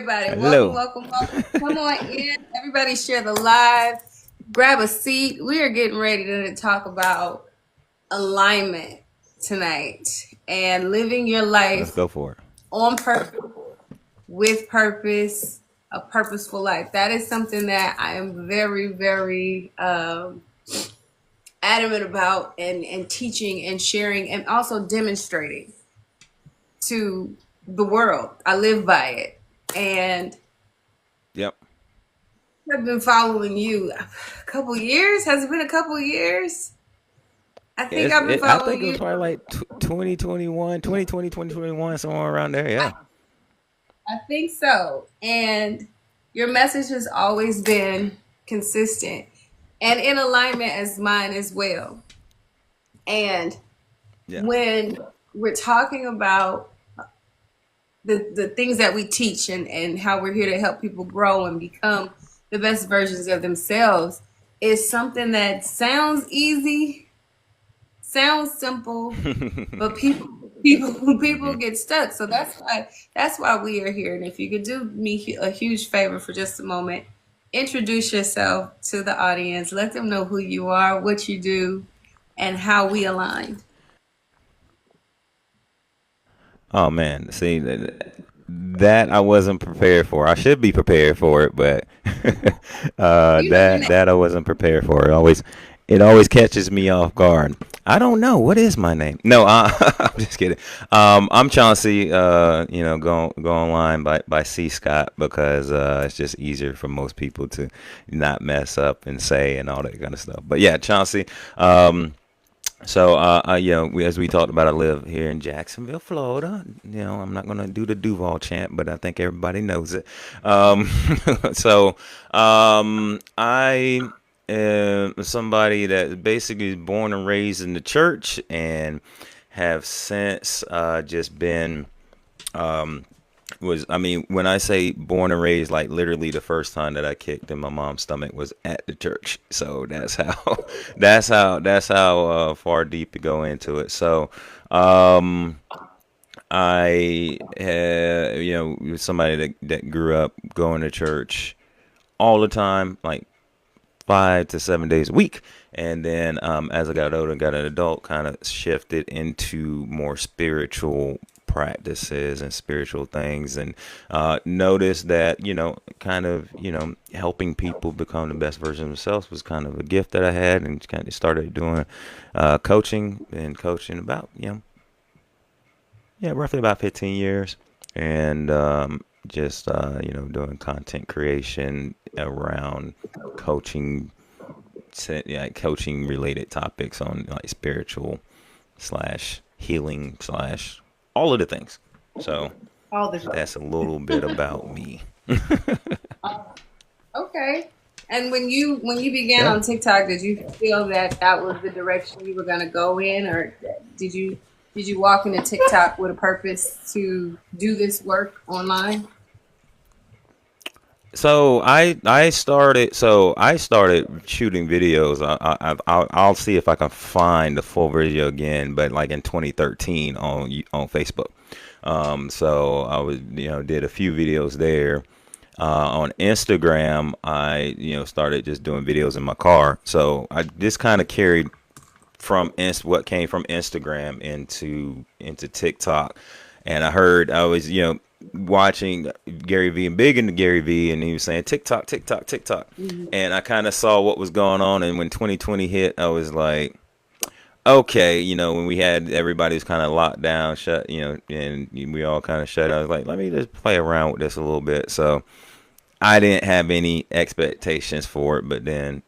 everybody. Welcome, Hello. welcome, welcome. Come on in. Everybody share the live. Grab a seat. We are getting ready to talk about alignment tonight and living your Let's life go for it. on purpose, with purpose, a purposeful life. That is something that I am very, very adamant about and teaching and sharing and also demonstrating to the world. I live by it. And Yep. I've been following you a couple years. Has it been a couple years? I think I've been I following think it you. was probably like 2021, 2020, 2021, somewhere around there. Yeah. I think so. And your message has always been consistent and in alignment as mine as well. And Yeah. when we're talking about the things that we teach and how we're here to help people grow and become the best versions of themselves, is something that sounds easy, sounds simple, but people get stuck. So that's why we are here. And if you could do me a huge favor for just a moment, introduce yourself to the audience, let them know who you are, what you do, and how we align. Oh man, see that I wasn't prepared for. I should be prepared for it, but You know your name. that I wasn't prepared for. It always catches me off guard. I don't know what is my name. No, I'm just kidding. I'm Chauncey. Go online by C.Scott because it's just easier for most people to not mess up and say and all that kind of stuff. But yeah, Chauncey. As we talked about, I live here in Jacksonville, Florida. I'm not gonna do the Duval chant, but I think everybody knows it. So, I am somebody that basically is born and raised in the church and have since just been when I say born and raised, like literally the first time that I kicked in my mom's stomach was at the church. So that's how that's how far deep to go into it. So I was somebody that grew up going to church all the time, like 5 to 7 days a week. And then as I got older and got an adult, kind of shifted into more spiritual practices and spiritual things, and noticed that kind of helping people become the best version of themselves was kind of a gift that I had, and kind of started doing coaching about roughly about 15 years, and just doing content creation around coaching, coaching related topics on like spiritual slash healing slash all of the things. So All the that's a little bit about me. Okay. And when you began Yeah. on TikTok, did you feel that that was the direction you were going to go in, or did you walk into TikTok with a purpose to do this work online? So I started shooting videos. I'll see if I can find the full video again, but like in 2013 on Facebook. So I was did a few videos there. On Instagram, I started just doing videos in my car. So I just kind of carried what came from Instagram into TikTok, and I was watching Gary Vee and big into Gary Vee, and he was saying TikTok, TikTok, TikTok, Mhm. and I kind of saw what was going on, and when 2020 hit, I was like, okay, when we had everybody was kind of locked down, shut, and we all kind of shut. I was like, let me just play around with this a little bit. So I didn't have any expectations for it, but then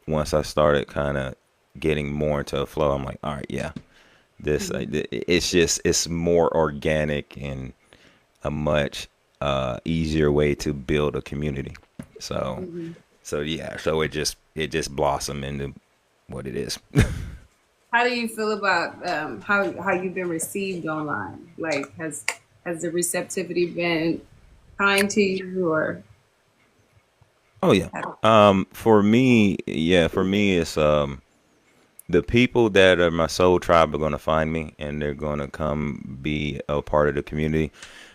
once I started kind of getting more into a flow, I'm like, all right, yeah, it's more organic and a much easier way to build a community. So Mhm. so it just blossomed into what it is. How do you feel about how you've been received online? Like, has the receptivity been kind to you, or Oh yeah. For me it's the people that are my soul tribe are going to find me, and they're going to come be a part of the community.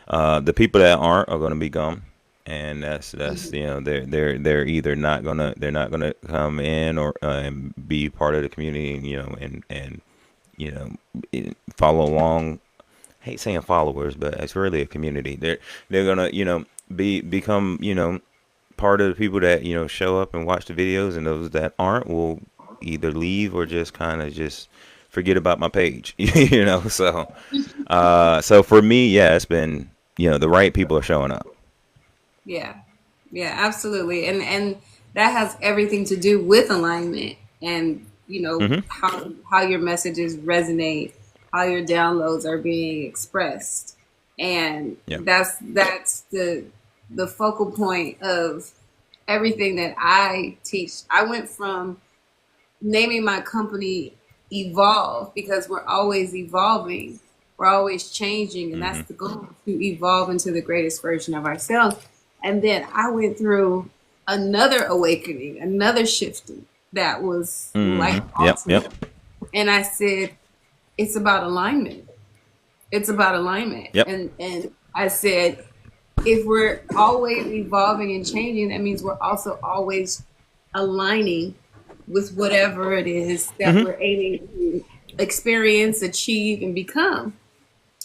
The people that aren't are going to be gone, and that's they're either not gonna come in or and be part of the community, and you know follow along. I hate saying followers, but it's really a community. They're gonna become part of the people that show up and watch the videos, and those that aren't will either leave or just kind of just forget about my page. So for me, yeah, it's been the right people are showing up. Yeah. Yeah, absolutely. And that has everything to do with alignment and, Hmm. how your messages resonate, how your downloads are being expressed. And Yeah. that's the focal point of everything that I teach. I went from naming my company Evolve because we're always evolving, we're always changing, and that's Hmm. the goal, to evolve into the greatest version of ourselves. And then I went through another awakening, another shifting that was life Hmm. Yep. altering. Yep. And I said, it's about alignment. It's about alignment. Yep. And I said, if we're always evolving and changing, that means we're also always aligning with whatever it is that Hmm. we're aiming to experience, achieve, and become.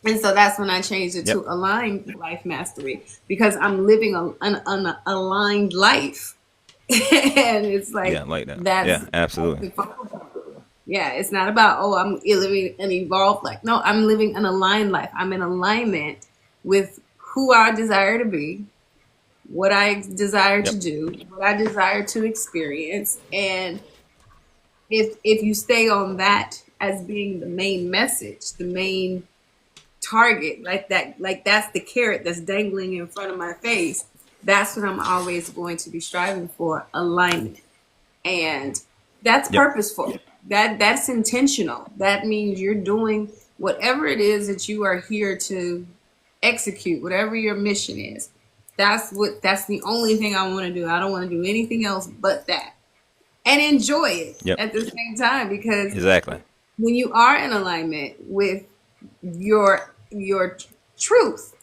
And so that's when I changed it to Yep. aligned life mastery, because I'm living an aligned life. And it's Yeah, like, I like that. that's Yeah, absolutely. the focal point. Yeah, it's not about, oh, I'm living an evolved life. No, I'm living an aligned life. I'm in alignment with who I desire to be, what I desire to Yep. do, what I desire to experience. And if you stay on that as being the main message, the main target, like that's the carrot that's dangling in front of my face, that's what I'm always going to be striving for, alignment. And that's Yep. purposeful. That's intentional. That means you're doing whatever it is that you are here to execute, whatever your mission is. That's the only thing I want to do. I don't want to do anything else but that. And enjoy it Yep. at the same time, because Exactly. when you are in alignment with your truth,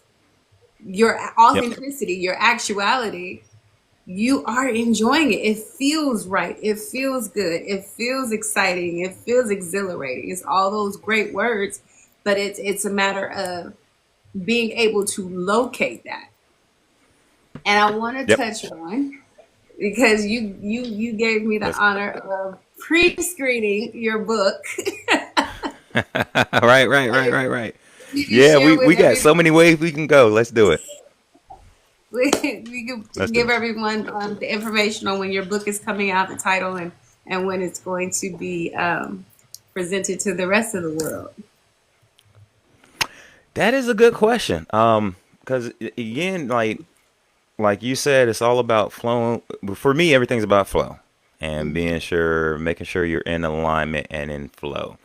your Yep. authenticity, your actuality, you are enjoying it. It feels right. It feels good. It feels exciting. It feels exhilarating. It's all those great words, but it's a matter of being able to locate that. And I want to Yep. touch on, because you gave me the Let's. honor of pre-screening your book. Right. Right. Right. Right. Right. You can Yeah, share we with got so everyone. many ways we can go. Let's do it. We Let's can do give it. everyone the information on when your book is coming out, the title, and when it's going to be presented to the rest of the world. That is a good question. Because again, like you said, it's all about flow. For me, everything's about flow and Mhm. making sure you're in alignment and in flow.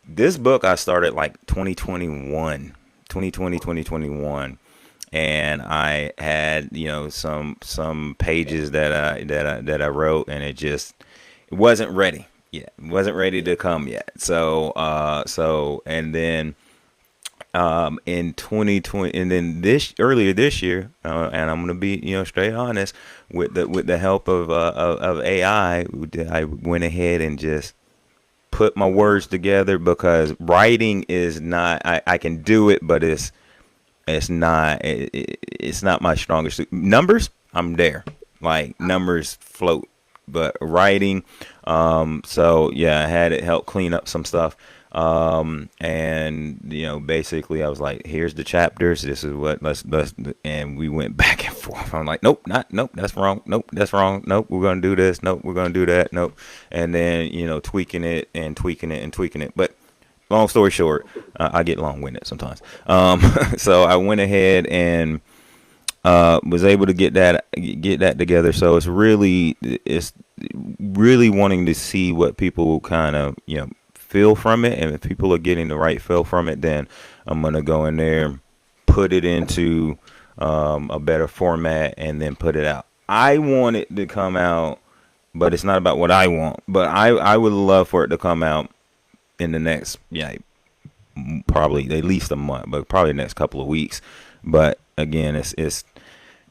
This book I started like 2021, 2020, 2021, and I had some pages that I wrote, and it wasn't ready yet. It wasn't ready to come yet. So and then in 2020, and then this earlier this year, and I'm gonna be straight honest, with the help of AI, I went ahead and just put my words together, because writing is not, I can do it, but it's not my strongest suit. Numbers, I'm there, like numbers float, but writing, so yeah, I had it help clean up some stuff. And basically I was like, here's the chapters, this is what, let's and we went back and forth. I'm like, nope, that's wrong, nope, that's wrong, nope, we're gonna do this, nope, we're gonna do that, nope. And then tweaking it and tweaking it and tweaking it. But long story short, I get long-winded sometimes. So I went ahead and was able to get that together. So it's really wanting to see what people kind of feel from it, and if people are getting the right feel from it, then I'm gonna go in there, put it into a better format, and then put it out. I want it to come out, but it's not about what I want. But I would love for it to come out in the next, probably at least a month, but probably the next couple of weeks. But again, it's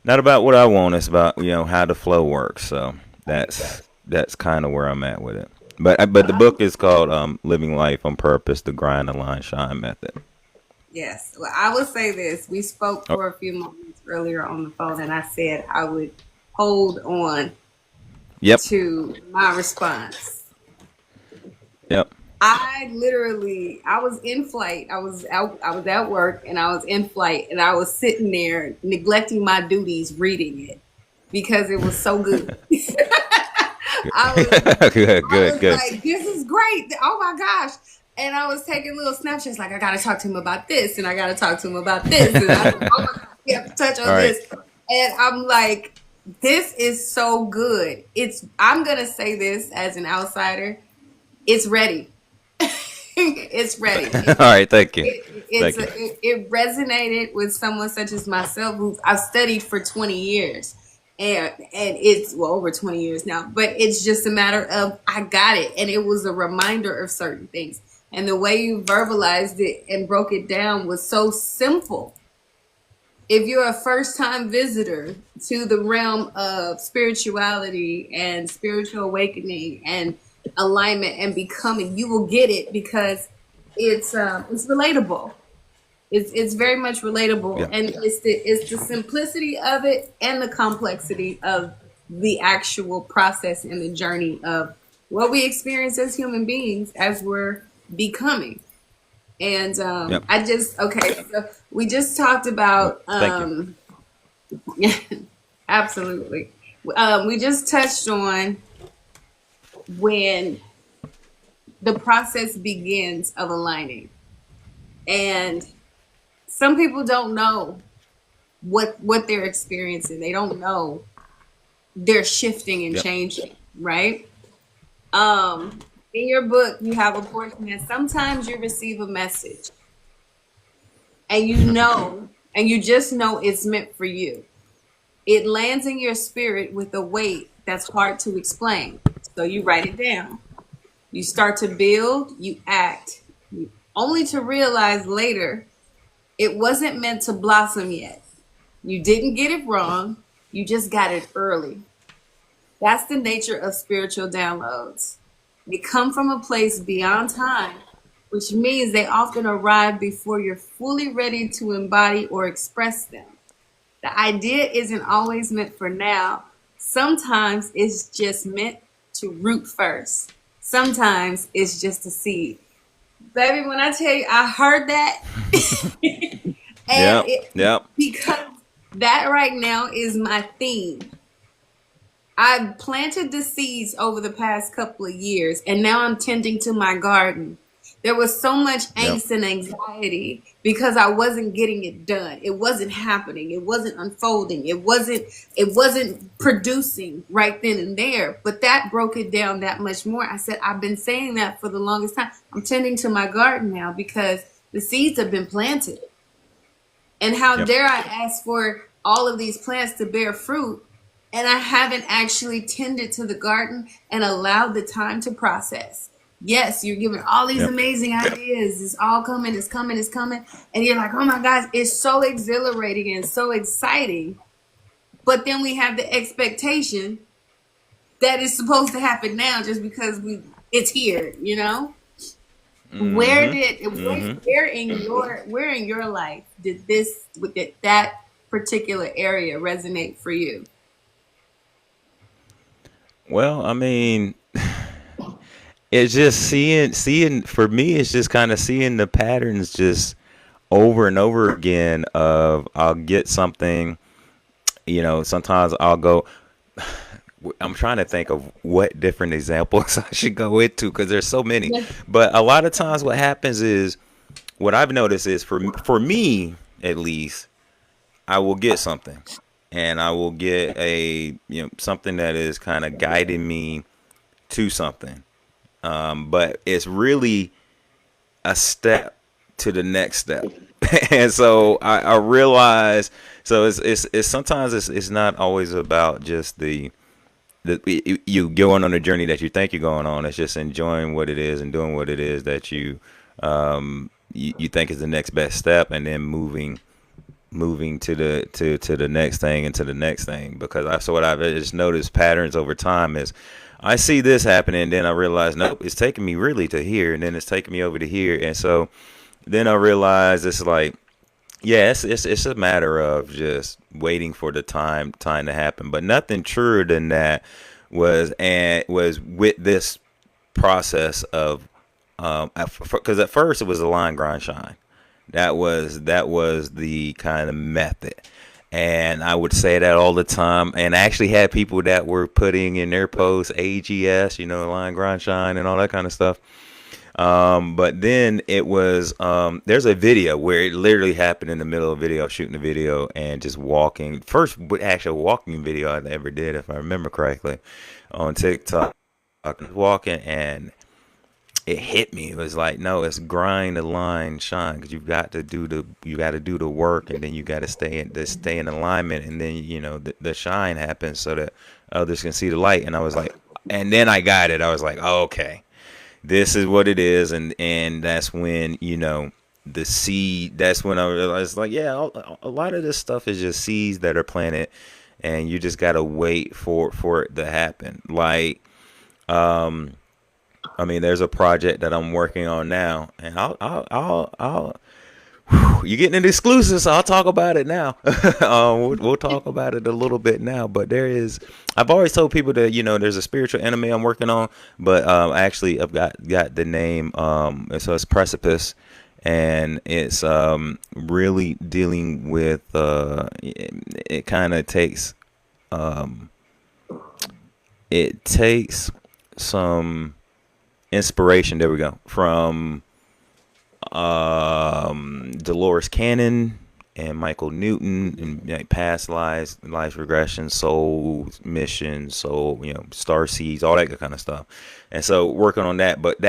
not about what I want. It's about how the flow works. So that's kind of where I'm at with it. But the book is called Living Life on Purpose: The Grind, the Line, Shine Method. Yes. Well, I will say this. We spoke Oh, for a few moments earlier on the phone, and I said I would hold on yep, to my response. yep. I was in flight. I was at work and I was in flight and I was sitting there neglecting my duties reading it because it was so good. I was Good, I good, was good. like, this is great. Oh my gosh. And I was taking little snapshots like I gotta talk to him about this and I gotta talk to him about this. And I was like, oh my god, we have to touch All on right. this. And I'm like, this is so good. I'm gonna say this as an outsider. It's ready. It's ready. All right. Thank you. It's Thank you. it resonated with someone such as myself who I've studied for 20 years. And it's well over 20 years now, but it's just a matter of I got it and it was a reminder of certain things. And the way you verbalized it and broke it down was so simple. If you're a first time visitor to the realm of spirituality and spiritual awakening and alignment and becoming, you will get it because it's relatable. It's very much relatable, Yeah. and it's the simplicity of it and the complexity of the actual process and the journey of what we experience as human beings as we're becoming. And Yep. I just okay, so we just talked about Thank you. absolutely. We just touched on when the process begins of aligning, and some people don't know what they're experiencing. They don't know they're shifting and Yep. changing, right? In your book, you have a portion that sometimes you receive a message and and you just know it's meant for you. It lands in your spirit with a weight that's hard to explain. So you write it down. You start to build, you act, only to realize later it wasn't meant to blossom yet. You didn't get it wrong, you just got it early. That's the nature of spiritual downloads. They come from a place beyond time, which means they often arrive before you're fully ready to embody or express them. The idea isn't always meant for now. Sometimes it's just meant to root first. Sometimes it's just a seed. Baby, when I tell you I heard that, and Yep. it Yep. because that right now is my theme. I've planted the seeds over the past couple of years, and now I'm tending to my garden. There was so much Yep. angst and anxiety because I wasn't getting it done. It wasn't happening. It wasn't unfolding. It wasn't producing right then and there. But that broke it down that much more. I said, I've been saying that for the longest time. I'm tending to my garden now because the seeds have been planted. And how Yep. dare I ask for all of these plants to bear fruit and I haven't actually tended to the garden and allowed the time to process. Yes, you're giving all these Yep. amazing ideas. It's all coming, it's coming, it's coming. And you're like, oh my gosh, it's so exhilarating and so exciting. But then we have the expectation that it's supposed to happen now just because it's here, you know? Where Mm-hmm. did Mm-hmm. where in your life did this with that particular area resonate for you? Well, I mean, it's just seeing for me. It's just kind of seeing the patterns just over and over again. Of I'll get something. Sometimes I'll go. I'm trying to think of what different examples I should go into because there's so many. Yeah. But a lot of times, what happens is what I've noticed is for me at least, I will get something, and I will get a something that is kind of guiding me to something. But it's really a step to the next step, and so I realize. So it's sometimes it's not always about just you going on the journey that you think you're going on. It's just enjoying what it is and doing what it is that you think is the next best step, and then moving. moving to the next thing and to the next thing, because I so what I've just noticed patterns over time is I see this happening, and then I realize nope, it's taking me really to here, and then it's taking me over to here, and so then I realize it's like yeah, it's a matter of just waiting for the time to happen, but nothing truer than that was with this process of because at first it was a line grind shine. That was the kind of method. And I would say that all the time. And I actually had people that were putting in their posts AGS, line grind shine and all that kind of stuff. But then it was there's a video where it literally happened in the middle of a video, shooting a video and just walking. First actual walking video I ever did, if I remember correctly, on TikTok. Walking and it hit me. It was like, no, it's grind the line, shine, because you got to do the work, and then you got to stay in alignment, and then the shine happens so that others can see the light. And I was like, and then I got it. I was like, oh, okay, this is what it is, and that's when the seed. That's when I realized, like, yeah, a lot of this stuff is just seeds that are planted, and you just gotta wait for it to happen. Like, I mean, there's a project that I'm working on now, and I'll you're getting an exclusive, so I'll talk about it now. We'll talk about it a little bit now, but I've always told people that, there's a spiritual enemy I'm working on, but actually I've got the name, so it's Precipice, and it's really dealing with, it kind of takes, it takes some inspiration, there we go, from Dolores Cannon and Michael Newton, and like past life regression, soul mission, soul, star seeds, all that kind of stuff. And so working on that, but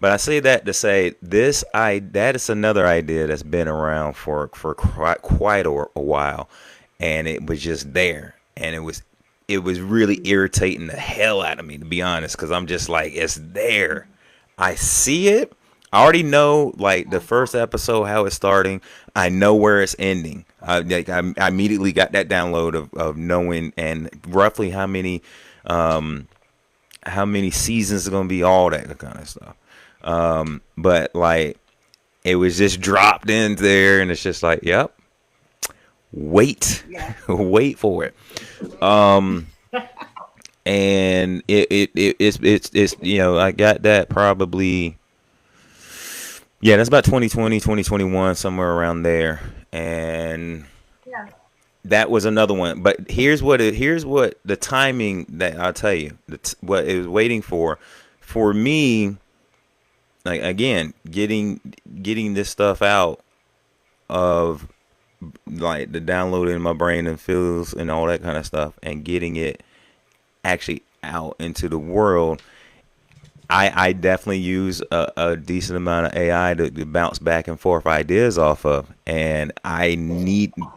I say that to say that is another idea that's been around for quite a while, and it was just there, and it was really irritating the hell out of me, to be honest, because I'm just like, it's there, I see it. I already know, like, the first episode, how it's starting. I know where it's ending. I immediately got that download of knowing and roughly how many seasons are gonna be, all that kind of stuff. But like, it was just dropped in there, and it's just like, yep, wait, Yeah. wait for it. And it's I got that probably. Yeah, that's about 2020, 2021, somewhere around there. And Yeah. that was another one. But here's what the timing that I'll tell you, what it was waiting for me, like, again, getting this stuff out of, like, the download in my brain and feels and all that kind of stuff, and getting it actually out into the world. I definitely use a decent amount of AI to bounce back and forth ideas off of. And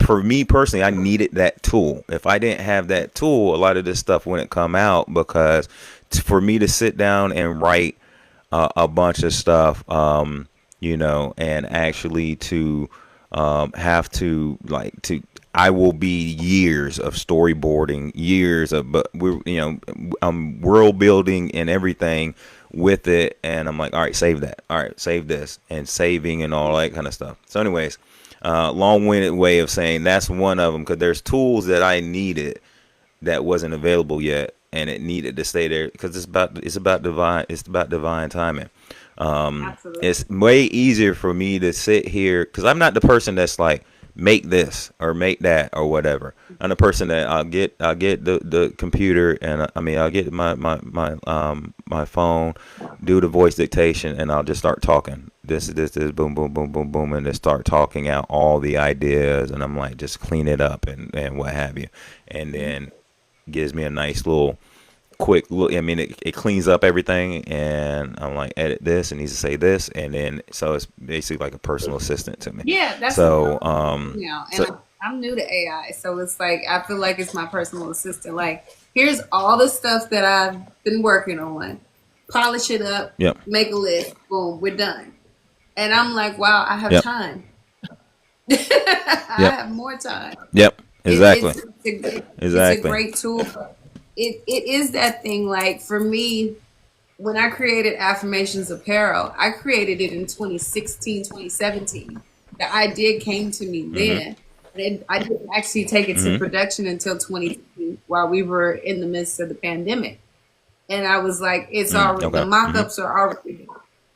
for me personally, I needed that tool. If I didn't have that tool, a lot of this stuff wouldn't come out, because for me to sit down and write a bunch of stuff, and actually to have to, like, I will be years of storyboarding, years of, but world building and everything with it. And I'm like, all right, save that. All right, save this, and saving and all that kind of stuff. So anyways, long-winded way of saying that's one of them, because there's tools that I needed that wasn't available yet, and it needed to stay there, because it's about divine timing. Absolutely. It's way easier for me to sit here, because I'm not the person that's like, make this or make that or whatever. I'm the person that I'll get the computer, and I'll get my phone, do the voice dictation, and I'll just start talking. This boom boom boom boom boom, and just start talking out all the ideas, and I'm like, just clean it up and what have you, and then gives me a nice little quick look. It cleans up everything, and I'm like, edit this, and needs to say this, and then so it's basically like a personal assistant to me. Yeah, that's So and I'm new to AI, so it's like I feel like it's my personal assistant. Like, here's all the stuff that I've been working on, polish it up, yep, make a list, boom, we're done. And I'm like, wow, I have yep, time. I Yep. have more time. Yep. Exactly. It's a Exactly. great tool. It is that thing. Like for me, when I created Affirmations Apparel, I created it in 2016, 2017. The idea came to me Mm-hmm. then. I didn't actually take it to Mm-hmm. production until 2020 while we were in the midst of the pandemic. And I was like, it's already, the Okay. mock Mm-hmm. ups are already,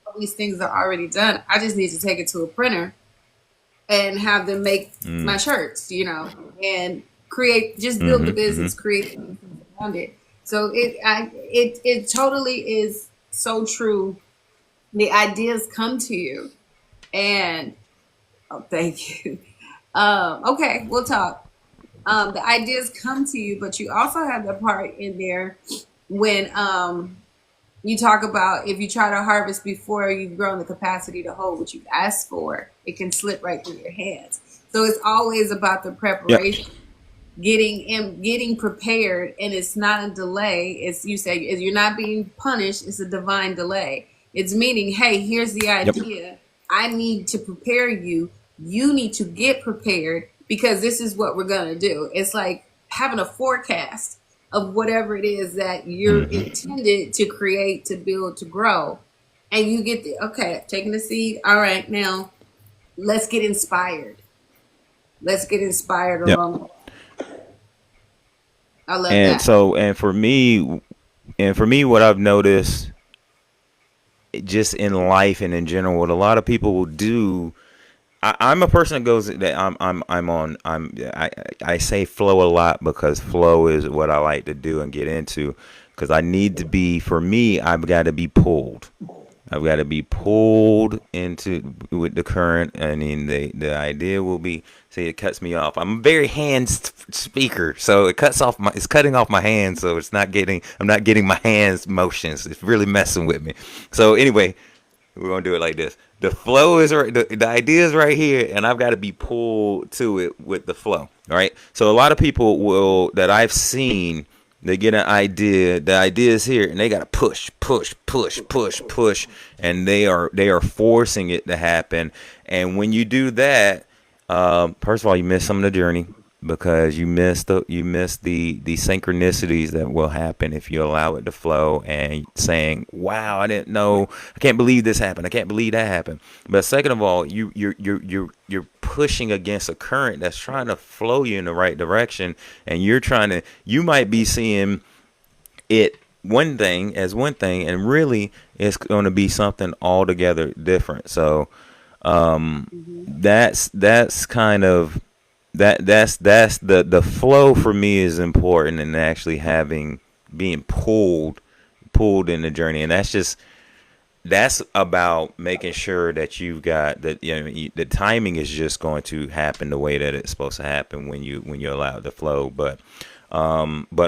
all these things are already done. I just need to take it to a printer and have them make my shirts, and create, just build the Mm-hmm. Mm-hmm. business, create around it. So it totally is so true. The ideas come to you, and oh, thank you. Okay, we'll talk. The ideas come to you, but you also have the part in there when you talk about if you try to harvest before you've grown the capacity to hold what you've asked for, it can slip right through your hands. So it's always about the Yep. preparation, getting prepared, and it's not a delay. It's, you say, if you're not being punished, it's a divine delay. It's meaning, hey, here's the Yep. idea. I need to prepare you. You need to get prepared because this is what we're gonna do. It's like having a forecast of whatever it is that you're Mm-hmm. intended to create, to build, to grow. And you get the, okay, taking the seed. All right, now let's get inspired. Let's get inspired Yep. along. I love And that. so, and for me, what I've noticed just in life and in general, what a lot of people will do. I'm a person that goes that I'm on I say flow a lot because flow is what I like to do and get into because I need to be, for me, I've got to be pulled. I've got to be pulled into with the current. I mean, the idea will be, see, it cuts me off. I'm a very hands speaker, so it's cutting off my hands, so I'm not getting my hands motions. It's really messing with me. So anyway, we're gonna do it like this. The flow is right. The idea is right here, and I've got to be pulled to it with the flow. All right. So a lot of people will that I've seen, they get an idea. The idea is here, and they got to push, push, push, push, push, and they are forcing it to happen. And when you do that, first of all, you miss some of the journey because you miss the synchronicities that will happen if you allow it to flow and saying, "Wow, I didn't know. I can't believe this happened. I can't believe that happened." But second of all, you're pushing against a current that's trying to flow you in the right direction, and you might be seeing it one thing, and really it's going to be something altogether different. So Mm-hmm. that's kind of that's the flow for me is important, and actually having being pulled in the journey, and that's about making sure that you've got that, the timing is just going to happen the way that it's supposed to happen when you allow it to flow. But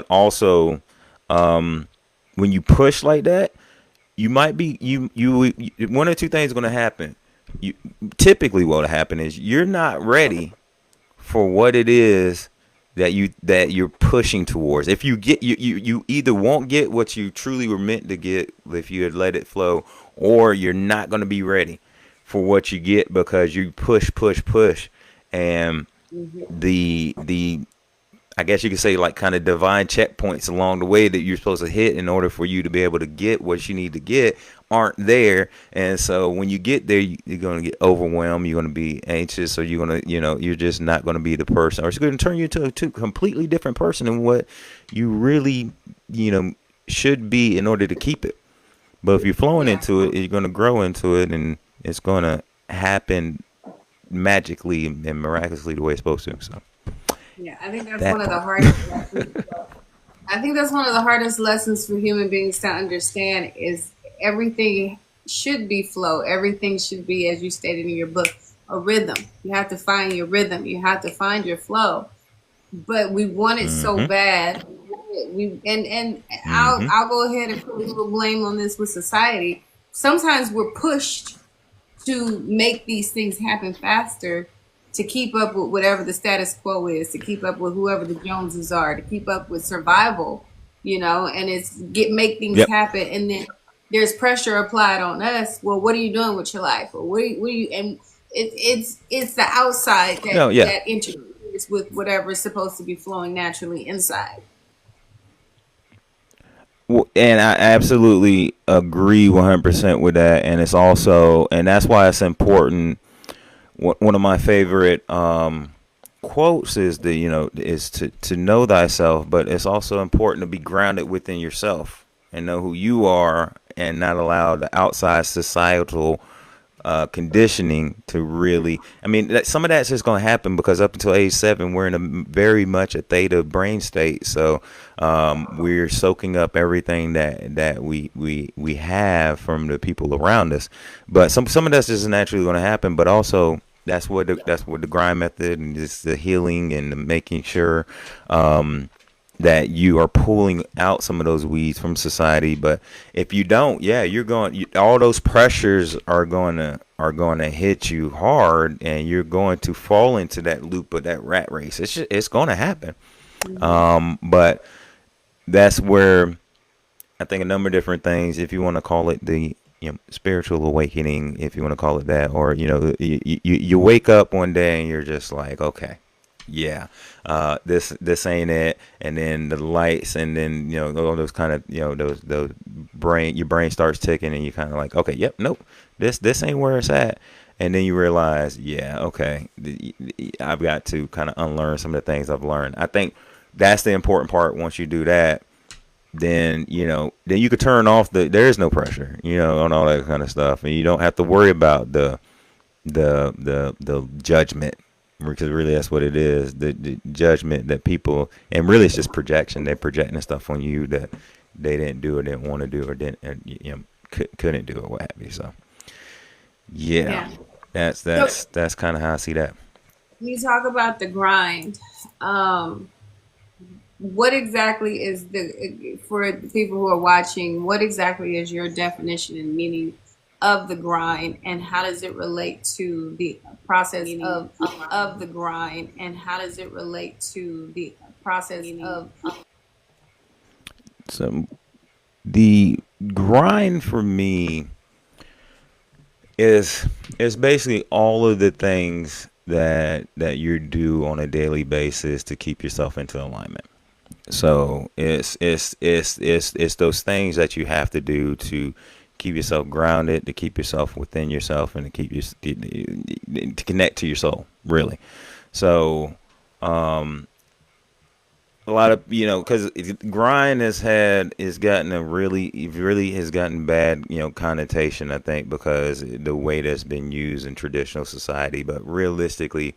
also, when you push like that, you might be one or two things going to happen. You typically What will happen is you're not ready for what it is that you're pushing towards. If you either won't get what you truly were meant to get if you had let it flow, or you're not going to be ready for what you get because you push, push, push, and Mm-hmm. the I guess you could say, like, kind of divine checkpoints along the way that you're supposed to hit in order for you to be able to get what you need to get aren't there. And so when you get there, you're going to get overwhelmed. You're going to be anxious, or you're going to, you're just not going to be the person, or it's going to turn you into a completely different person than what you really, should be in order to keep it. But if you're flowing Yeah. into it, you're going to grow into it, and it's going to happen magically and miraculously the way it's supposed to. So Yeah. I think that's one that of the part. hardest lessons. I think that's one of the hardest lessons for human beings to understand is everything should be flow. Everything should be, as you stated in your book, a rhythm. You have to find your rhythm. You have to find your flow. But we want it so Mm-hmm. bad. And I'll Mm-hmm. I'll go ahead and put a little blame on this with society. Sometimes we're pushed to make these things happen faster, to keep up with whatever the status quo is, to keep up with whoever the Joneses are, to keep up with survival, and it's make things Yep. happen, and then there's pressure applied on us. Well, what are you doing with your life? Or what are you, and It's the outside No, yeah. that interferes with whatever is supposed to be flowing naturally inside. And I absolutely agree 100% with that. And it's also, and that's why it's important. One of my favorite quotes is is to know thyself, but it's also important to be grounded within yourself and know who you are and not allow the outside societal conditioning to really. I mean, some of that's just going to happen because up until age 7, we're in a very much a theta brain state. So we're soaking up everything that we have from the people around us. But some of that's just naturally going to happen. But also that's what the grind method and just the healing and the making sure that you are pulling out some of those weeds from society. But if you don't, yeah, all those pressures are going to hit you hard, and you're going to fall into that loop of that rat race. It's going to happen. Hmm. But that's where I think a number of different things, if you want to call it the spiritual awakening, if you want to call it that, or you wake up one day and you're just like, okay, yeah, this ain't it, and then the lights, and then all those kind of those your brain starts ticking, and you kind of like, okay, yep, nope, this ain't where it's at. And then you realize, yeah, okay, I've got to kind of unlearn some of the things I've learned. I think that's the important part. Once you do that, then you could turn off there is no pressure, on all that kind of stuff, and you don't have to worry about the judgment, because really that's what it is, the judgment that people, and really it's just projection. They're projecting stuff on you that they didn't do or didn't want to do or didn't, couldn't do or what have you. So yeah, Yeah. that's So that's that's kind of how I see that. you talk about the grind. Um, what exactly is for the people who are watching? What exactly is your definition and meaning of the grind, and how does it relate to the process of the grind, and how does it relate to the process of So the grind for me is basically all of the things that you do on a daily basis to keep yourself into alignment. So it's those things that you have to do to keep yourself grounded, to keep yourself within yourself, and to keep you to connect to your soul, really. So a lot of because grind has gotten a really has gotten bad connotation, I think, because the way that's been used in traditional society. But realistically,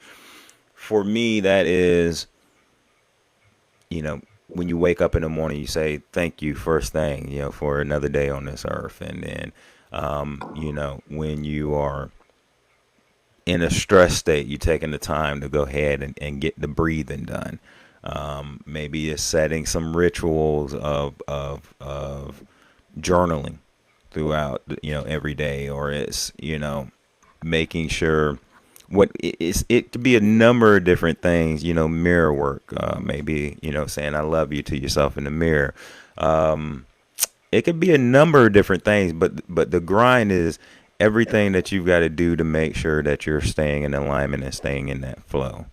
for me, that is, you know, when you wake up in the morning, you say thank you first thing, for another day on this earth. And then, when you are in a stress state, you taking the time to go ahead and get the breathing done. Maybe it's setting some rituals of journaling throughout, every day, or it's, making sure it could be a number of different things, mirror work, maybe, saying I love you to yourself in the mirror. It could be a number of different things, but the grind is everything that you've got to do to make sure that you're staying in alignment and staying in that flow.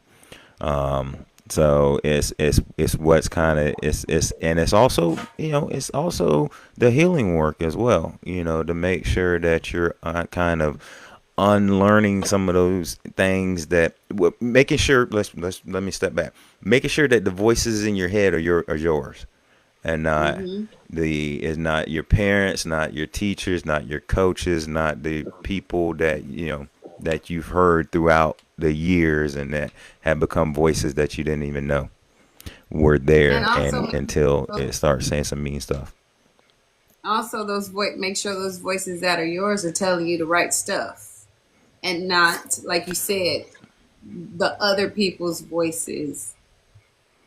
So it's what's kind of and it's also it's also the healing work as well. To make sure that you're kind of unlearning some of those things that making sure let me step back, making sure that the voices in your head are yours, and not hmm is not your parents, not your teachers, not your coaches, not the people that you've heard throughout the years and that have become voices that you didn't even know were and there, also and until it starts saying some mean stuff. make sure those voices that are yours are telling you the right stuff, and not, like you said, the other people's voices,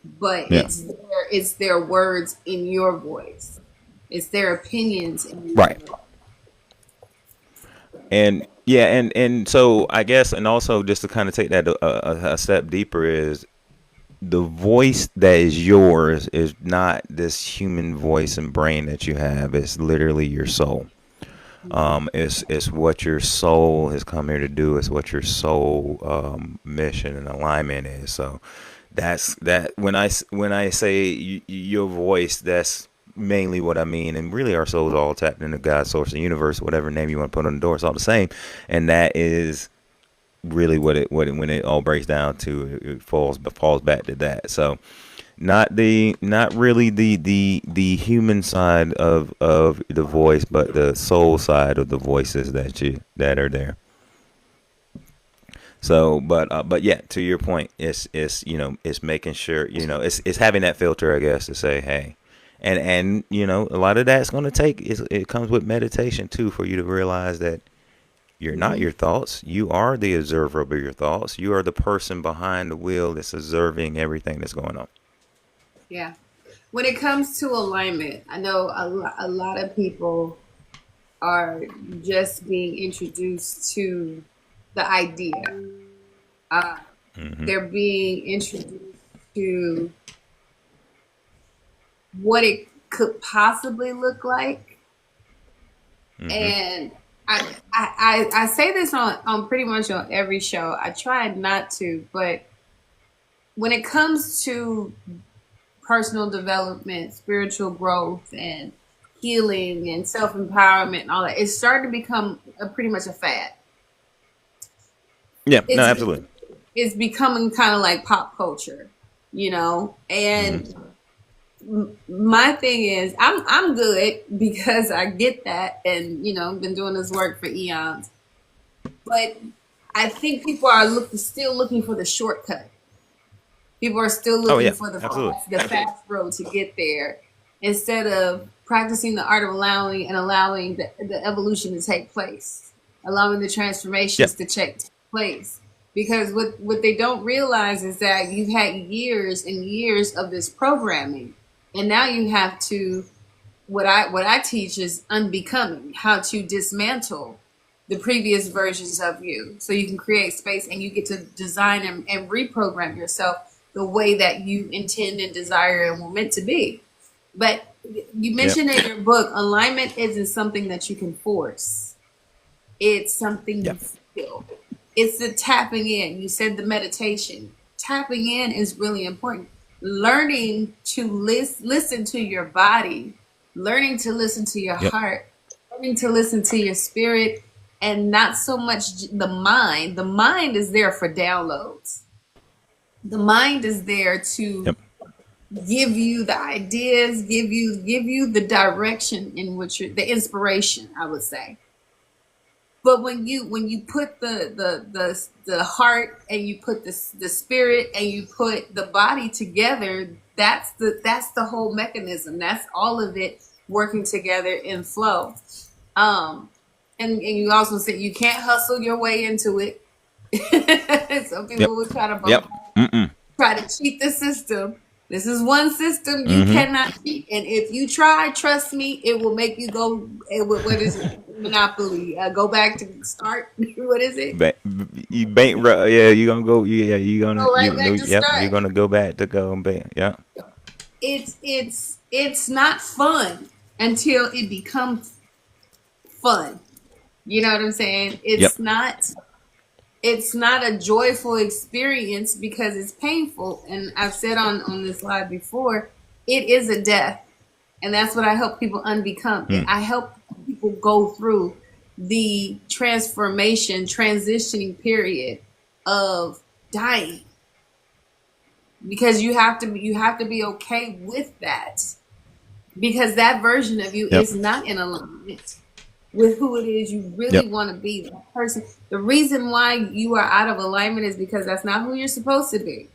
but Yeah. it's their words in your voice. It's their opinions in your Right. voice. And yeah, and so I guess, and also just to kind of take that a step deeper, is the voice that is yours is not this human voice and brain that you have. It's literally your soul. It's what your soul has come here to do. It's what your soul mission and alignment is. So that's that. When I say your voice, that's mainly what I mean. And really, our souls all tapped into God, source, and universe, whatever name you want to put on the door. It's all the same. And that is really what when it all breaks down to, it falls back to that. So not really the human side of the voice, but the soul side of the voices that are there. So, but yeah, to your point, it's it's making sure, it's having that filter, I guess, to say, hey, and a lot of that's going to take it comes with meditation too, for you to realize that you're not Hmm. your thoughts. You are the observer of your thoughts. You are the person behind the wheel that's observing everything that's going on. Yeah. When it comes to alignment, I know a lot of people are just being introduced to the idea. Uh, Hmm. they're being introduced to what it could possibly look like. Hmm. And I say this on pretty much on every show. I tried not to, but when it comes to personal development, spiritual growth, and healing and self empowerment and all that, it's starting to become pretty much a fad. Yeah. No. It's Absolutely. it's becoming kind of like pop culture, you know. Hmm. And my thing is, I'm good because I get that, and been doing this work for eons. But I think people are still looking for the shortcut. People are still Oh looking yeah. for Absolutely. the fast road to get there instead of practicing the art of allowing the evolution to take place, allowing the transformations Yep. to take place. Because what they don't realize is that you've had years and years of this programming, and now you have to, what I teach is unbecoming, how to dismantle the previous versions of you so you can create space and you get to design and reprogram yourself the way that you intend and desire and were meant to be. But you Yep. mentioned in your book, alignment isn't something that you can force. It's something you Yep. feel. It's the tapping in. You said the meditation. Tapping in is really important. Learning to listen to your body, learning to listen to your Yep. heart, learning to listen to your spirit, and not so much the mind. The mind is there for downloads. The mind is there to Yep. give you the ideas, give you the direction in which the inspiration, I would say. But when you put the heart and you put the spirit and you put the body together, that's the whole mechanism. That's all of it working together in flow. Um, and you also said you can't hustle your way into it. Some Yep. people would try to Yep. Mm-mm. try to cheat the system. This is one system you Mm-hmm. cannot cheat, and if you try, trust me, it will make you go. What is it? Monopoly. Go back to start. What is it? Ba- you bankrupt. Yeah, you gonna go. Yeah, you gonna Go right you know. back to Yep, you're start. gonna go back to go and bank. Yeah. It's not fun until it becomes fun. You know what I'm saying? Yep. It's not a joyful experience because it's painful. And I've said on this live before, it is a death. And that's what I help people unbecome. Mm. I help people go through the transformation, transitioning period of dying, because you have to be okay with that, because that version of you Yep. is not in alignment with who it is you Yep. really want to be. That person. The reason why you are out of alignment is because that's not who you're supposed to be.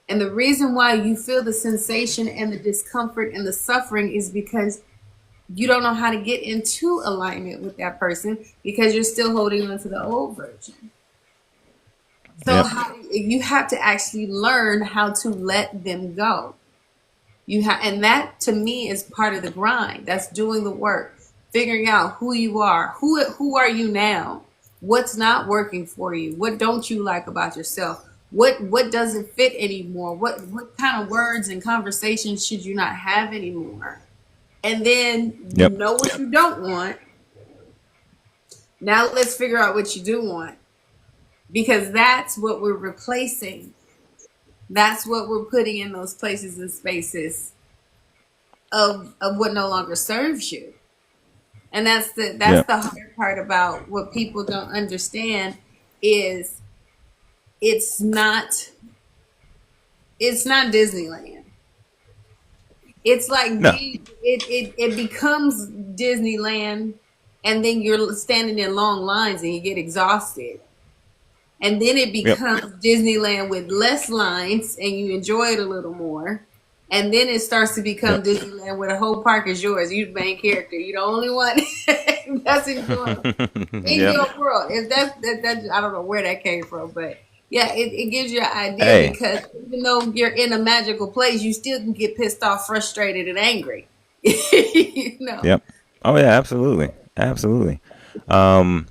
And the reason why you feel the sensation and the discomfort and the suffering is because you don't know how to get into alignment with that person because you're still holding on to the old version. So Yep. you have to actually learn how to let them go. And that to me is part of the grind. That's doing the work, figuring out who you are, who are you now, what's not working for you, what don't you like about yourself, what doesn't fit anymore, what kind of words and conversations should you not have anymore, and then you Yep. know what you don't want, Now let's figure out what you do want, because that's what we're replacing. That's what we're putting in those places and spaces of what no longer serves you. And that's Yeah. the hard part about what people don't understand is it's not it's not Disneyland. It's like No. it becomes Disneyland, and then you're standing in long lines and you get exhausted. And then it Yep. becomes Disneyland with less lines and you enjoy it a little more. And then it starts to become Yep. Disneyland where the whole park is yours. You're the main character. You're the only one that's enjoying in Yep. your world. If that, I don't know where that came from, but yeah, it gives you an idea, Hey. because even though you're in a magical place, you still can get pissed off, frustrated, and angry. you know. Yep. Oh yeah, absolutely, absolutely. Um,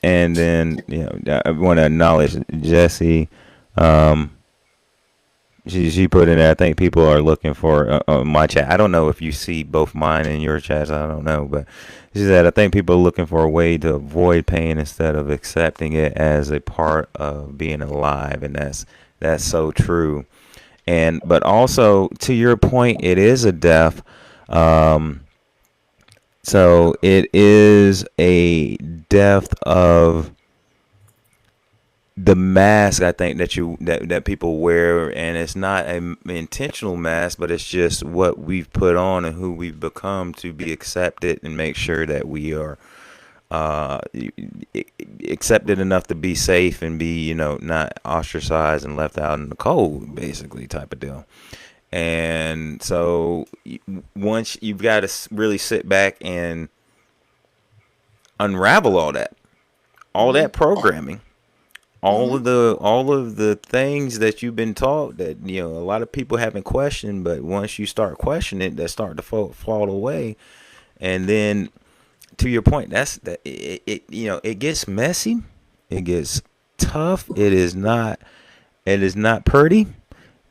and then I want to acknowledge Jesse. Um, she put in there. I think people are looking for my chat. I don't know if you see both mine and your chats. I don't know, but she said I think people are looking for a way to avoid pain instead of accepting it as a part of being alive, and that's so true. And but also to your point, it is a death. Um, so it is a death of the mask. I think that people wear, and it's not an intentional mask, but it's just what we've put on and who we've become to be accepted and make sure that we are uh, accepted enough to be safe and be not ostracized and left out in the cold, basically type of deal. And so once you've got to really sit back and unravel all that programming, Mm-hmm. all of the things that you've been taught that a lot of people haven't questioned, but once you start questioning it, that start to fall away. And then to your point, that's that it gets messy, it gets tough. It is not pretty.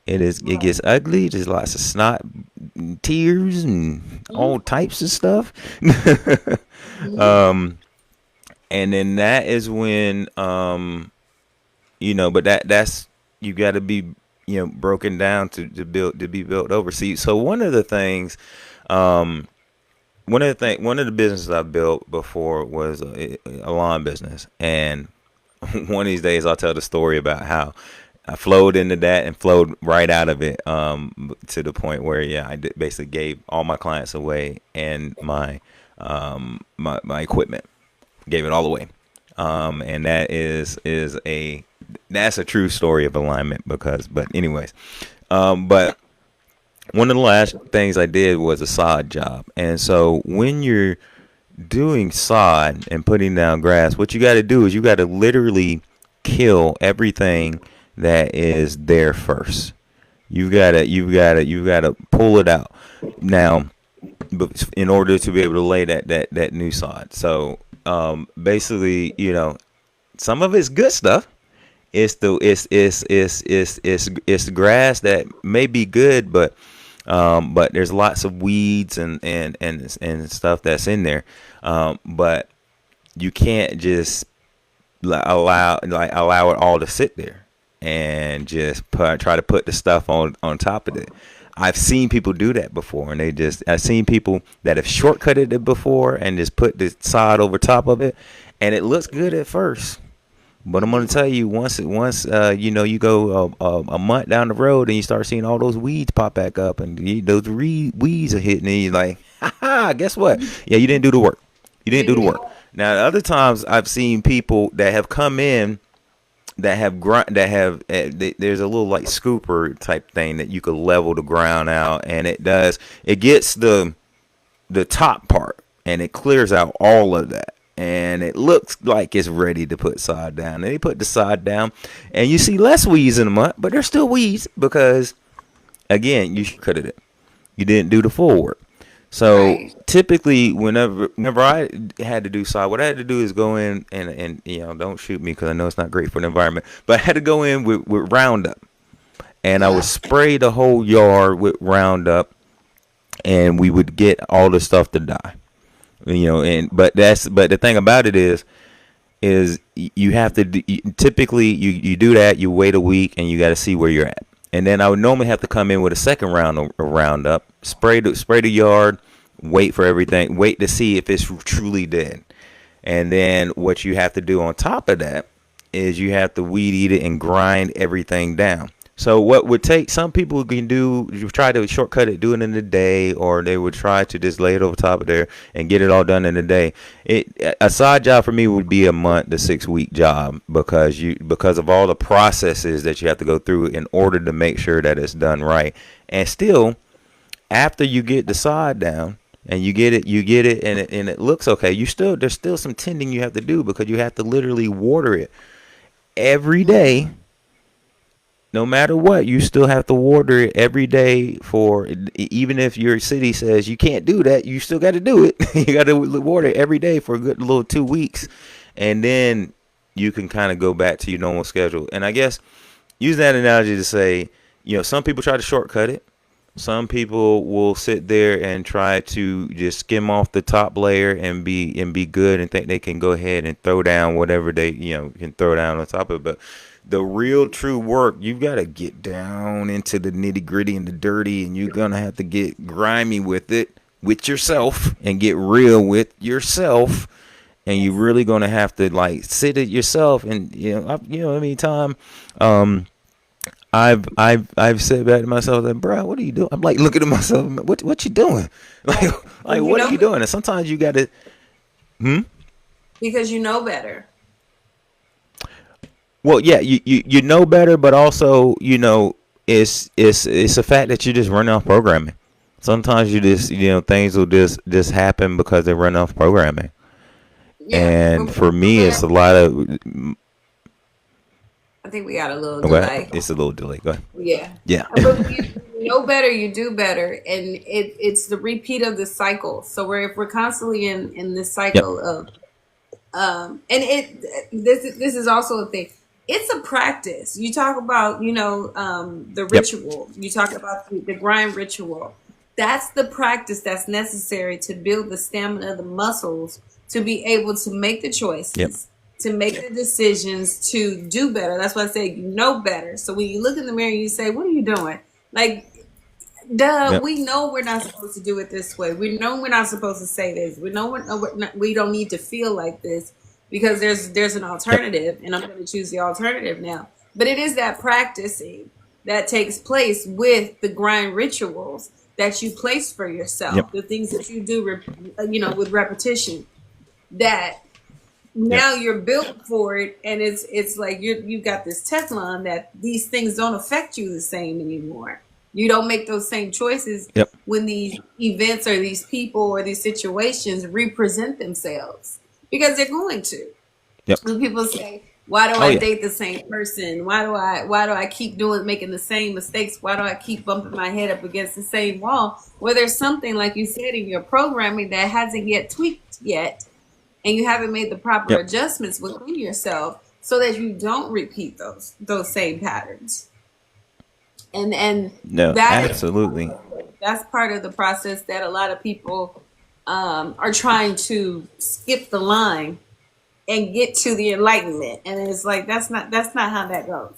It Right. gets ugly. There's lots of snot, tears, and all Mm-hmm. types of stuff. Mm-hmm. And then that is when but that's you got to be broken down to be built over. See, so um one of the businesses I built before was a lawn business, and one of these days I'll tell the story about how I flowed into that and flowed right out of it, to the point where basically gave all my clients away and my equipment, gave it all away. And that's a true story of alignment, but anyways, but one of the last things I did was a sod job. And so when you're doing sod and putting down grass, what you got to do is you got to literally kill everything that is there first. You've got to pull it out. Now, in order to be able to lay that new sod. So, basically, some of it's good stuff. It's the grass that may be good, but there's lots of weeds and stuff that's in there. But you can't just allow it all to sit there and just try to put the stuff on top of it. I've seen people do that before, and I've seen people that have shortcutted it before and just put the sod over top of it, and it looks good at first. But I'm gonna tell you, once you go a month down the road and you start seeing all those weeds pop back up, and those weeds are hitting, and you're like, ha ha, guess what? Yeah, you didn't do the work. You You didn't do didn't the do work. Now, other times I've seen people that have come in that have there's a little like scooper type thing that you could level the ground out, and it gets the top part and it clears out all of that, and it looks like it's ready to put sod down. And they put the sod down, and you see less weeds in the mud, but there's still weeds because, again, you cut it. You didn't do the full work. So right. typically, whenever I had to do sod, what I had to do is go in and don't shoot me because I know it's not great for the environment, but I had to go in with Roundup, and I would Yeah. spray the whole yard with Roundup, and we would get all the stuff to die. And but the thing about it is, is you have to typically you do that, you wait a week and you got to see where you're at, and then I would normally have to come in with a second round of roundup, spray the yard, wait for everything, wait to see if it's truly dead. And then what you have to do on top of that is you have to weed eat it and grind everything down. So what would take, some people can do, you try to shortcut it, do it in a day, or they would try to just lay it over top of there and get it all done in a day. A side job for me would be a month to 6 week job, because of all the processes that you have to go through in order to make sure that it's done right. And still, after you get the sod down and you get it and it looks okay, there's still some tending you have to do, because you have to literally water it every day. No matter what, you still have to water it every day. For even if your city says you can't do that, you still got to do it. You got to water it every day for a good little 2 weeks, and then you can kind of go back to your normal schedule. And I guess use that analogy to say, some people try to shortcut it. Some people will sit there and try to just skim off the top layer and be good and think they can go ahead and throw down whatever they can throw down on top of it. But the real true work, you've got to get down into the nitty gritty and the dirty, and you're gonna have to get grimy with it, with yourself, and get real with yourself. And you're really gonna have to like sit it yourself. And anytime I've said back to myself that, bro, what are you doing? I'm like looking at myself, what you doing? Like what are you doing? And sometimes you got to, because you know better. Well, yeah, you know better, but also it's a fact that you just run off programming. Sometimes you just things will just happen because they run off programming. Yeah, and for me, it's a lot of. I think we got a little delay. It's a little delay. Go ahead. Yeah. But you know better, you do better, and it's the repeat of the cycle. So if we're constantly in this cycle of, this is also a thing. It's a practice. You talk about the ritual. You talk about the grind ritual. That's the practice that's necessary to build the stamina of the muscles to be able to make the choices. To make the decisions, to do better. That's why I say you know better. So when you look in the mirror and you say, what are you doing? Like, we know we're not supposed to do it this way. We know we're not supposed to say this. We know we don't need to feel like this, because there's an alternative, and I'm going to choose the alternative now. But it is that practicing that takes place with the grind rituals that you place for yourself, the things that you do, with repetition, that now you're built for it, and it's like you've got this Teflon that these things don't affect you the same anymore. You don't make those same choices when these events or these people or these situations represent themselves, because they're going to. When people say, why do I date the same person? Why do I keep making the same mistakes? Why do I keep bumping my head up against the same wall? Well, there's something, like you said, in your programming that hasn't yet tweaked yet. And you haven't made the proper adjustments within yourself so that you don't repeat those same patterns. And no, absolutely. That's part of the process that a lot of people are trying to skip the line and get to the enlightenment. And it's like that's not how that goes.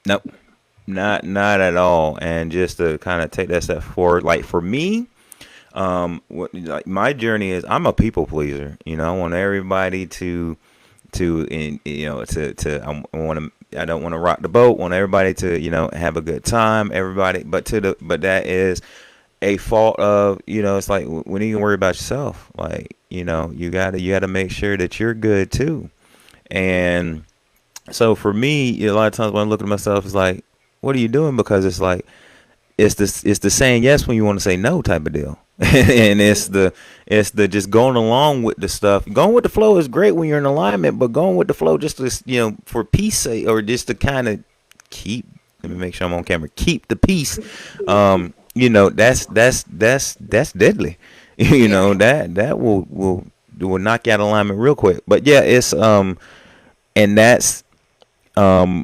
Nope. Not at all. And just to kind of take that step forward, like for me, like my journey is, I'm a people pleaser. I want everybody to I don't want to rock the boat. Want everybody to have a good time. Everybody, but that is a fault of it's like, when are you gonna worry about yourself? Like you gotta make sure that you're good too. And so for me, a lot of times when I look at myself, it's like, what are you doing? Because it's like it's the saying yes when you want to say no type of deal. And it's the just going along with the stuff. Going with the flow is great when you're in alignment, but going with the flow just to for peace sake, or just to kind of keep. Let me make sure I'm on camera. Keep the peace. That's deadly. That will knock you out of alignment real quick. But yeah, it's and that's to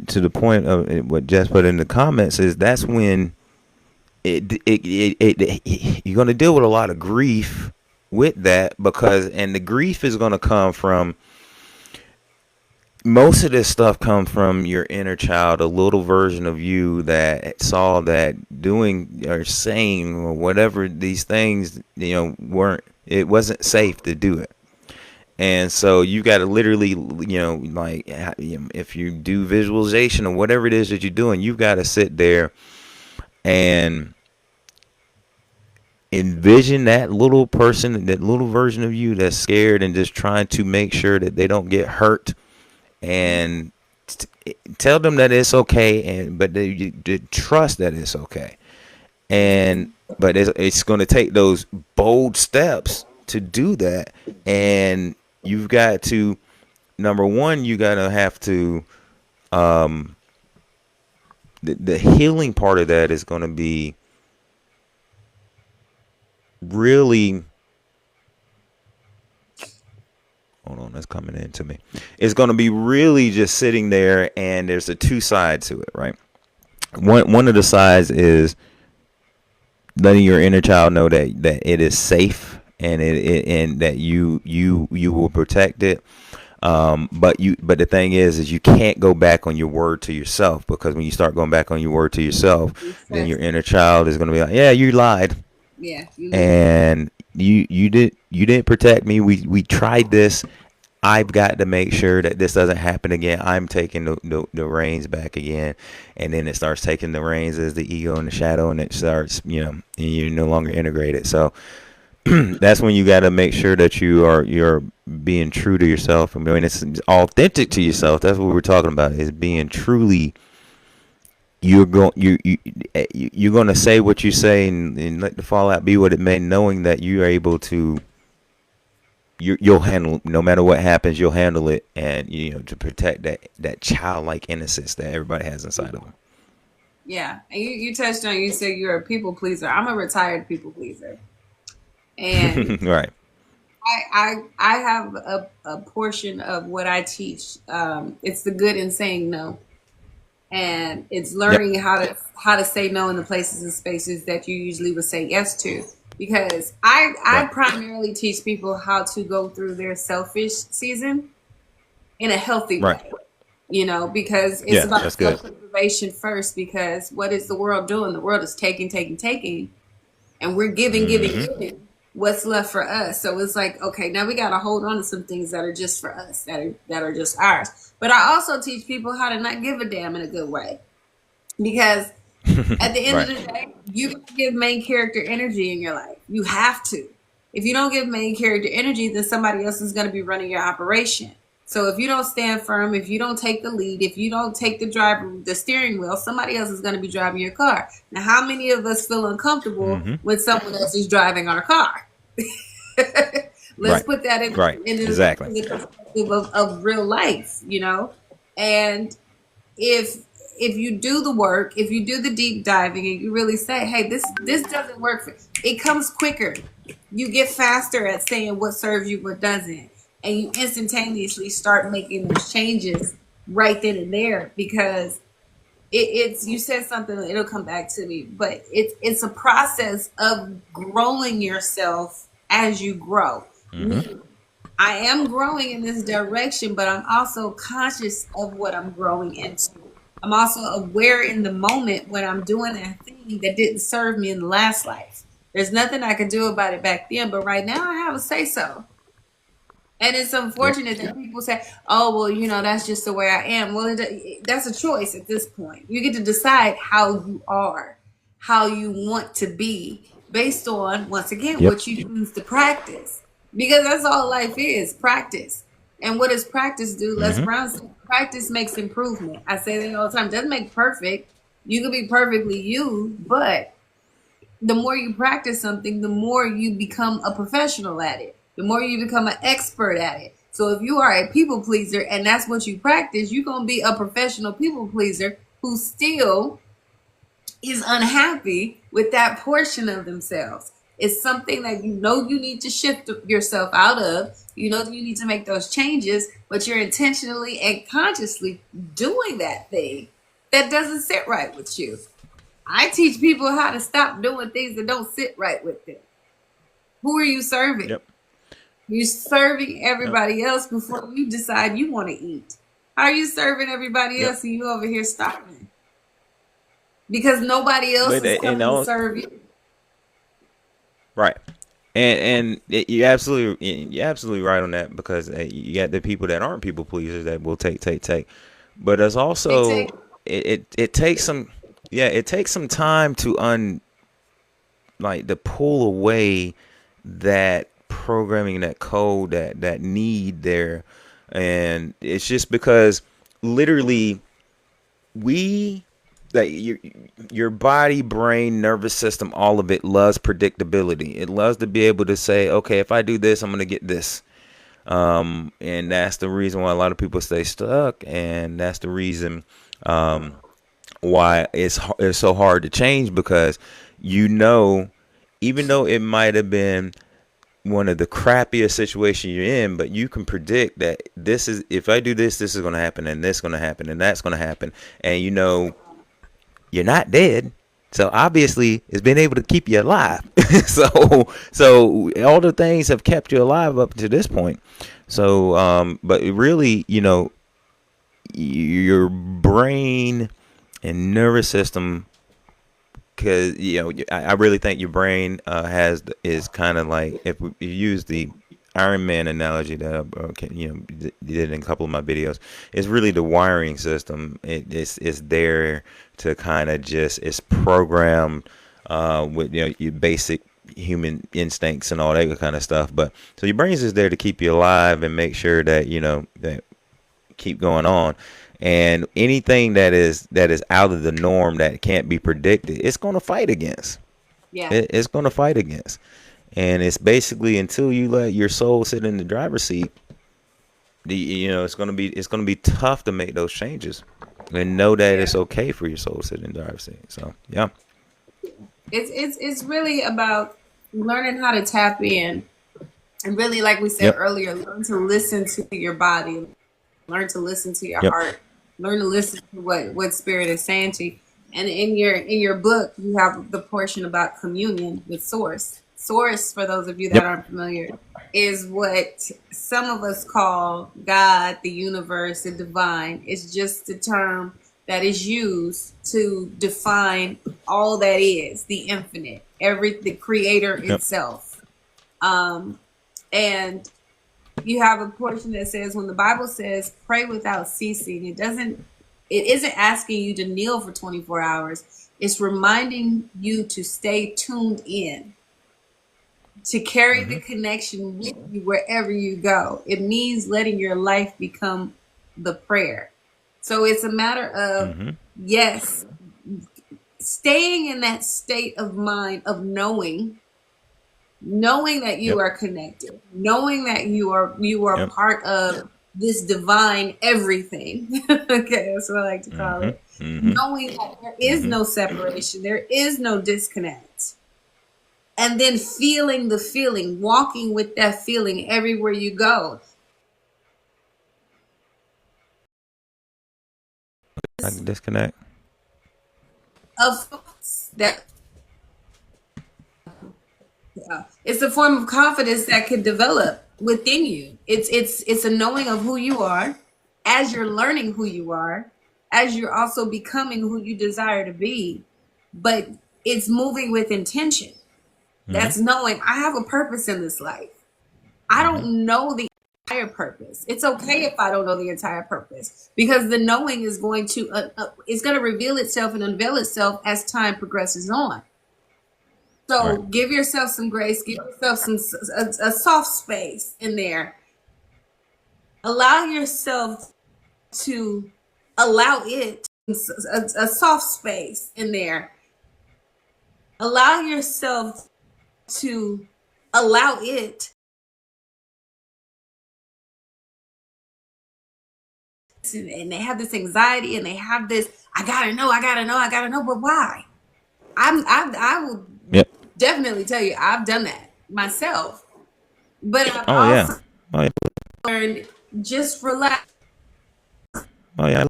the point of what Jess put in the comments, is that's when you're going to deal with a lot of grief with that, because and the grief is going to come from, most of this stuff comes from your inner child, a little version of you that saw that doing or saying or whatever these things, weren't, it wasn't safe to do it. And so you got to literally, like, if you do visualization or whatever it is that you're doing, you've got to sit there and envision that little person, that little version of you that's scared and just trying to make sure that they don't get hurt, and tell them that it's okay, and but they trust that it's okay. And but it's going to take those bold steps to do that. And you've got to, number one, you got to have to, um the healing part of that is going to be really, hold on, that's coming into me. It's going to be really just sitting there, and there's a two sides to it, right? One of the sides is letting your inner child know that it is safe, and and that you will protect it. But the thing is you can't go back on your word to yourself, because when you start going back on your word to yourself, then your inner child is going to be like, yeah, you lied, Yeah, you live. and you didn't protect me. We tried this. I've got to make sure that this doesn't happen again. I'm taking the reins back again. And then it starts taking the reins as the ego and the shadow, and it starts, and you're no longer integrated. So that's when you got to make sure that you're being true to yourself. I mean, it's authentic to yourself. That's what we're talking about, is being truly, you're going to say what you say, and let the fallout be what it may, knowing that you're able to, you'll handle, no matter what happens, you'll handle it, and to protect that childlike innocence that everybody has inside of them. Yeah, and you touched on, you said you're a people pleaser. I'm a retired people pleaser, and Right. I have a portion of what I teach. It's the good in saying no, and it's Yep. learning how to say no in the places and spaces that you usually would say yes to. Because I Right. primarily teach people how to go through their selfish season in a healthy Right. way. Because it's Yeah, about that's good. self preservation first. Because what is the world doing? The world is taking, taking, taking, and we're giving, giving, Hmm. giving. What's left for us? So it's like, okay, now we got to hold on to some things that are just for us, that are just ours. But I also teach people how to not give a damn in a good way, because at the end of Right. the day, you gotta give main character energy in your life. You have to. If you don't give main character energy, then somebody else is going to be running your operation. So if you don't stand firm, if you don't take the lead, if you don't take the steering wheel, somebody else is going to be driving your car. Now, how many of us feel uncomfortable Hmm. when someone else is driving our car? Let's Right. put that in, Right. in, the, Exactly. in the perspective of real life. And if if you do the work, if you do the deep diving, and you really say, "Hey, this doesn't work for," it comes quicker. You get faster at saying what serves you, what doesn't, and you instantaneously start making those changes right then and there, because it's you said something, it'll come back to me, but it's a process of growing yourself as you grow. Hmm. Me, I am growing in this direction, but I'm also conscious of what I'm growing into. I'm also aware in the moment when I'm doing that thing that didn't serve me in the last life. There's nothing I could do about it back then, but right now I have a say so. And it's Yep. unfortunate that people say, "Oh, well, that's just the way I am." Well, that's a choice at this point. You get to decide how you are, how you want to be, based on, once again, Yep. what you choose to practice. Because that's all life is, practice. And what does practice do? Les Hmm. Brown said, practice makes improvement. I say that all the time. It doesn't make perfect. You can be perfectly you, but the more you practice something, the more you become a professional at it, the more you become an expert at it. So if you are a people pleaser and that's what you practice, you're going to be a professional people pleaser who still is unhappy with that portion of themselves. It's something that you need to shift yourself out of. You know that you need to make those changes, but you're intentionally and consciously doing that thing that doesn't sit right with you. I teach people how to stop doing things that don't sit right with them. Who are you serving? Yep. You're serving Yep. everybody else before you decide you want to eat. How are you serving everybody Yep. else and you over here starving? Because nobody else But is and coming to all serve you. right. You're absolutely right on that because you got the people that aren't people pleasers that will take. But there's They also take it takes some it takes some time to to pull away that programming, that code, that need there, and it's just because literally we that your body, brain, nervous system, all of it loves predictability. It loves to be able to say, okay, if I do this, I'm gonna get this. And that's the reason why a lot of people stay stuck, and that's the reason why it's so hard to change because you know, even though it might have been one of the crappiest situations you're in, but you can predict that this is if I do this, this is going to happen, and this is going to happen, and that's going to happen, and you know you're not dead. So obviously, it's been able to keep you alive. so all the things have kept you alive up to this point. So, but really, you know, your brain and nervous system, because you know, I really think your brain is kind of like if you use the Iron Man analogy that did in a couple of my videos. It's really the wiring system. It's there to kind of just it's programmed with your basic human instincts and all that kind of stuff. But so your brain's just there to keep you alive and make sure that that keep going on. And anything that is out of the norm that can't be predicted, it's going to fight against. yeah. It's going to fight against. And it's basically until you let your soul sit in the driver's seat, it's gonna be tough to make those changes, and know that Yeah. it's okay for your soul to sit in the driver's seat. So yeah, It's really about learning how to tap in and really, like we said yep, earlier, learn to listen to your body, learn to listen to your yep, heart, learn to listen to what spirit is saying to you. And in your book, you have the portion about communion with source. Source, for those of you that yep, aren't familiar, is what some of us call God, the universe, the divine. It's just the term that is used to define all that is the infinite, the creator yep, itself. Um, and you have a portion that says when the Bible says pray without ceasing, it isn't asking you to kneel for 24 hours. It's reminding you to stay tuned in, to carry mm-hmm, the connection with you wherever you go. It means letting your life become the prayer. So it's a matter of, mm-hmm, yes, staying in that state of mind of knowing that you yep, are connected, knowing that you are yep, part of this divine everything. Okay, that's what I like to call mm-hmm, it. mm-hmm, Knowing that there is mm-hmm. no separation, there is no disconnect. And then feeling the feeling, walking with that feeling everywhere you go. I can disconnect. Of that it's a form of confidence that can develop within you. It's a knowing of who you are as you're learning who you are, as you're also becoming who you desire to be, but it's moving with intention. Mm-hmm, That's knowing I have a purpose in this life. I mm-hmm. don't know the entire purpose. It's okay if I don't know the entire purpose because the knowing is going to it's going to reveal itself and unveil itself as time progresses on. Right. So give yourself some grace, give yourself a soft space in there. Allow yourself to allow it a soft space in there. Allow yourself to allow it. And they have this anxiety and they have this, I gotta know, I gotta know, I gotta know, but why? I will Yep. definitely tell you, I've done that myself. But I've Oh yeah. also Oh yeah. learned just relax, Oh yeah.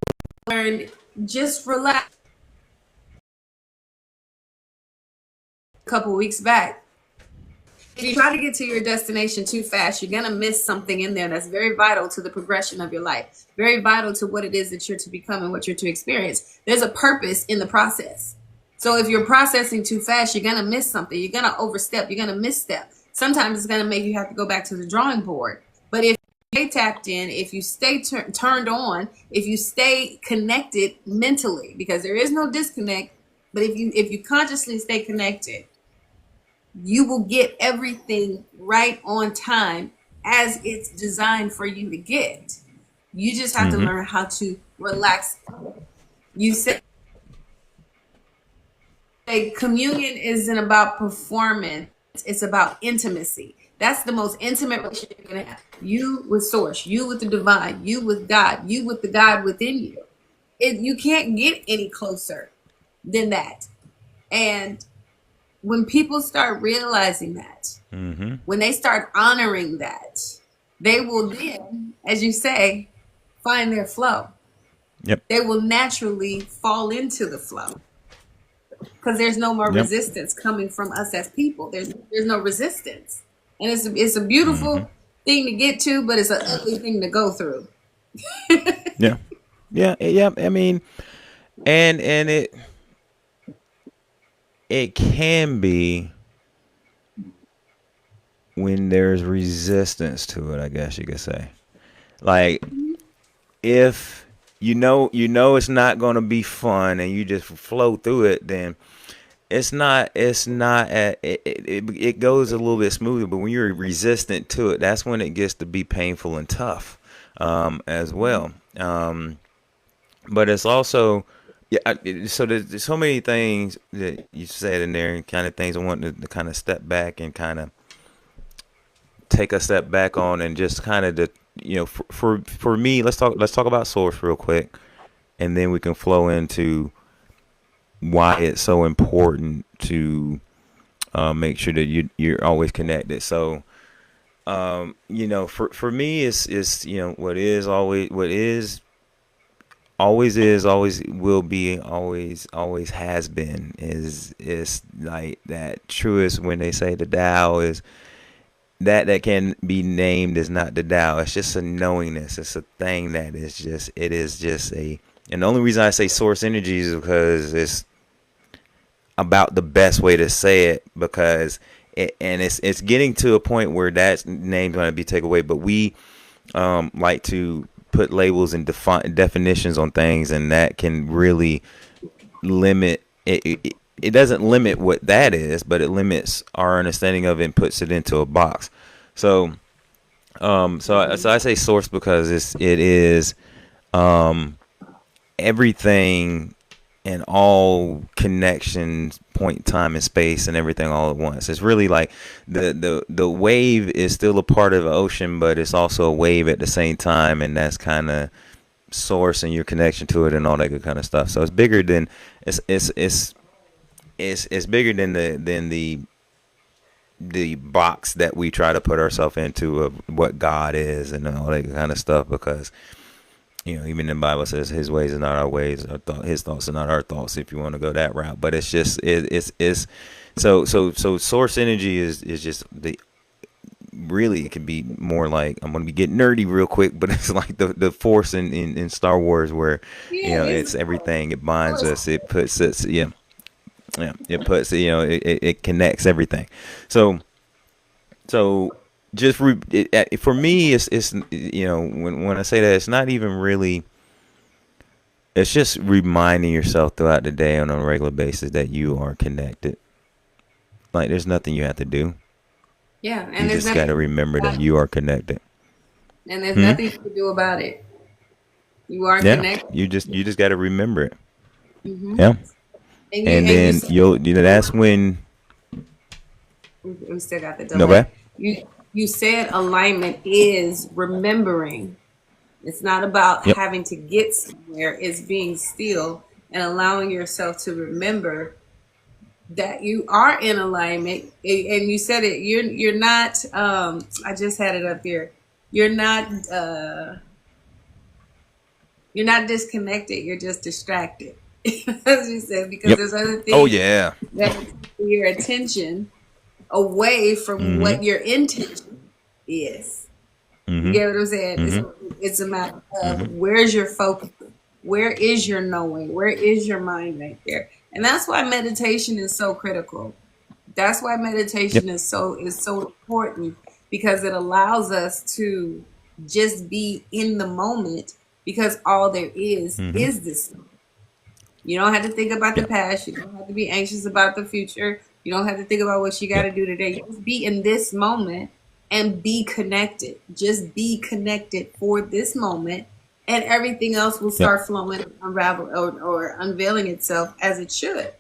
learned just relax a couple weeks back. if you try to get to your destination too fast, you're going to miss something in there that's very vital to the progression of your life, very vital to what it is that you're to become and what you're to experience. There's a purpose in the process. So if you're processing too fast, you're going to miss something. You're going to overstep. You're going to misstep. Sometimes it's going to make you have to go back to the drawing board. But if you stay tapped in, if you stay turned on, if you stay connected mentally, because there is no disconnect, but if you consciously stay connected, you will get everything right on time as it's designed for you to get. You just have to Mm-hmm. learn how to relax. You say communion isn't about performance, it's about intimacy. That's the most intimate relationship you're going to have. You with source, you with the divine, you with God, you with the God within you. You can't get any closer than that. And when people start realizing that, Mm-hmm. when they start honoring that, they will then, as you say, find their flow. Yep. They will naturally fall into the flow because there's no more Yep. resistance coming from us as people. There's no resistance, and it's a Mm-hmm. beautiful thing to get to, but it's an ugly thing to go through. Yeah. Yeah. Yeah. I mean, and it can be when there's resistance to it, I guess you could say. Like if you know it's not going to be fun and you just flow through it, then it goes a little bit smoother. But when you're resistant to it, that's when it gets to be painful and tough, as well. But it's also, yeah. So there's so many things that you said in there, and kind of things I want to kind of step back and kind of take a step back on, and just kind of for me, let's talk about source real quick, and then we can flow into why it's so important to make sure that you're always connected. So for me, it's what is always will be, always has been, is like that truest, when they say the Tao is that can be named, is not the Tao. It's just a knowingness. It's a thing that is just a. And the only reason I say source energy is because it's about the best way to say it, because it's getting to a point where that name's going to be taken away. But we like to put labels and definitions on things, and that can really limit it. It doesn't limit what that is, but it limits our understanding of it and puts it into a box. So I say source because it is everything and all connections, point, time, and space, and everything all at once. It's really like the wave is still a part of the ocean, but it's also a wave at the same time, and that's kind of source and your connection to it and all that good kind of stuff. So it's bigger than it's bigger than the box that we try to put ourselves into of what God is and all that kind of stuff, because even the Bible says His ways are not our ways, His thoughts are not our thoughts, if you want to go that route. But it's just it's so source energy is just the really, it could be more like, I'm gonna be getting nerdy real quick, but it's like the force in Star Wars, where Yeah, it's everything. It binds us. It puts us. Yeah, it puts it connects everything. So just for me, it's when I say that, it's not even really. It's just reminding yourself throughout the day on a regular basis that you are connected. Like, there's nothing you have to do. yeah, You and there's just got to nothing, remember that you are connected. and there's Hmm? nothing you can do about it. You are Yeah. connected, You just got to remember it. hmm Yeah. and And you then said, that's when. we still got the No, delay. bad. You said alignment is remembering. It's not about Yep. having to get somewhere. It's being still and allowing yourself to remember that you are in alignment. And you said it. You're not. I just had it up here. You're not. You're not disconnected. You're just distracted, as you said, because Yep. there's other Oh things yeah. that take your attention, away from Mm-hmm. what your intention is. You Mm-hmm. get what I'm saying? Mm-hmm. It's a matter of Mm-hmm. where's your focus? Where is your knowing? Where is your mind right there? And that's why meditation is so critical. That's why Yep. meditation is so important, because it allows us to just be in the moment, because all there Mm-hmm. is this. You don't have to think about the Yep. past. You don't have to be anxious about the future. You don't have to think about what you got Yep. to do today. You just be in this moment and be connected. Just be connected for this moment, and everything else will Yep. start flowing, unravel, or unveiling itself as it should.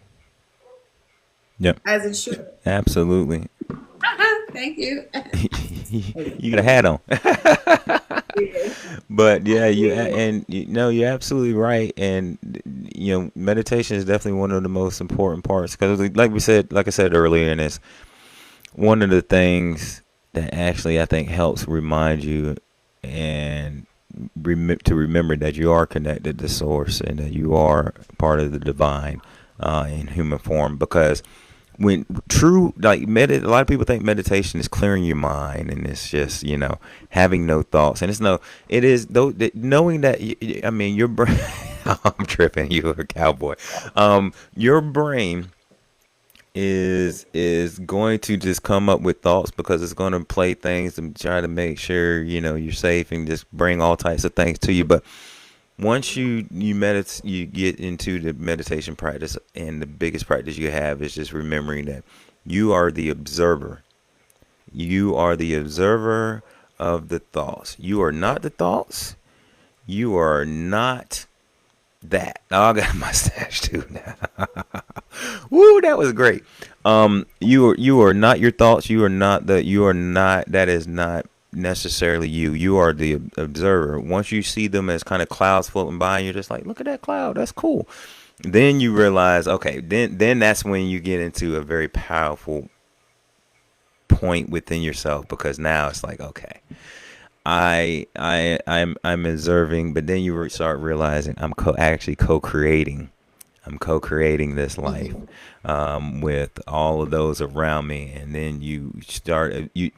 Yep. As it should. Absolutely. Thank you. You got a hat on. But yeah, and you know you're absolutely right, and you know meditation is definitely one of the most important parts because, like I said earlier, and it's one of the things that actually I think helps remind you and to remember that you are connected to source and that you are part of the divine in human form. Because when true a lot of people think meditation is clearing your mind and it's just having no thoughts, and it is though knowing that I mean your brain. I'm tripping. You're a cowboy. Your brain is going to just come up with thoughts because it's going to play things and try to make sure you're safe and just bring all types of things to you. But once you get into the meditation practice, and the biggest practice you have is just remembering that you are the observer. You are the observer of the thoughts. You are not the thoughts. You are not that. Oh, I got my stash too now. Woo, that was great. You are not your thoughts. You are not that is not necessarily you. You are the observer. Once you see them as kind of clouds floating by, and you're just like, look at that cloud. That's cool. Then you realize, okay, then that's when you get into a very powerful point within yourself, because now it's like, okay, I'm observing, but then you start realizing actually co-creating. I'm co-creating this life with all of those around me, and then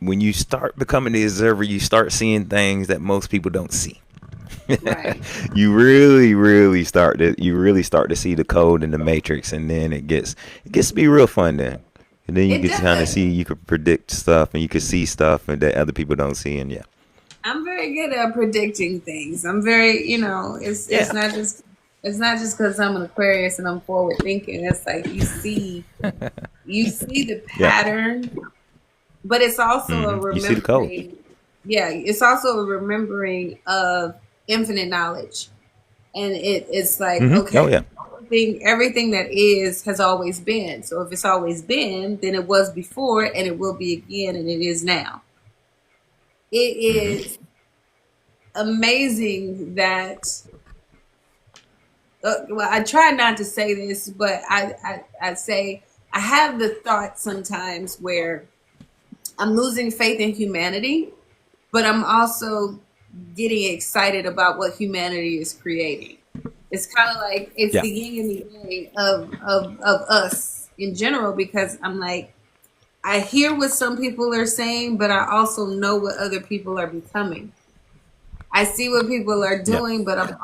when you start becoming the observer, you start seeing things that most people don't see. Right. You really start to see the code in the matrix, and then it gets to be real fun then. And then you It get to kind of does. see, you could predict stuff, and you could see stuff and that other people don't see, and yeah. I'm very good at predicting things. I'm very, it's Yeah. it's not just because I'm an Aquarius and I'm forward thinking. It's like you see the Yep. pattern, but it's also a You see the code. remembering. Yeah, it's also a remembering of infinite knowledge, and it's like, Oh okay, yeah. everything that is has always been. So if it's always been, then it was before, and it will be again, and it is now. It is amazing that. Well, I try not to say this, but I say I have the thought sometimes where I'm losing faith in humanity, but I'm also getting excited about what humanity is creating. It's kind of like it's Yeah. the yin and the yang of us in general, because I'm like, I hear what some people are saying, but I also know what other people are becoming. I see what people are Yeah. doing, but I'm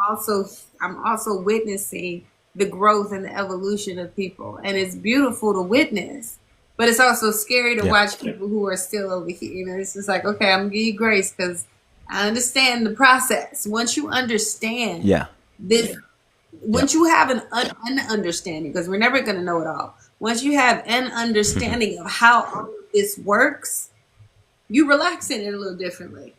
also witnessing the growth and the evolution of people, and it's beautiful to witness. But it's also scary to Yeah. watch people who are still over here. It's just like, okay, I'm gonna give you grace because I understand the process. Once you understand Yeah. this, Yeah. once you have an understanding, because we're never gonna know it all. Once you have an understanding of how all of this works, you relax in it a little differently.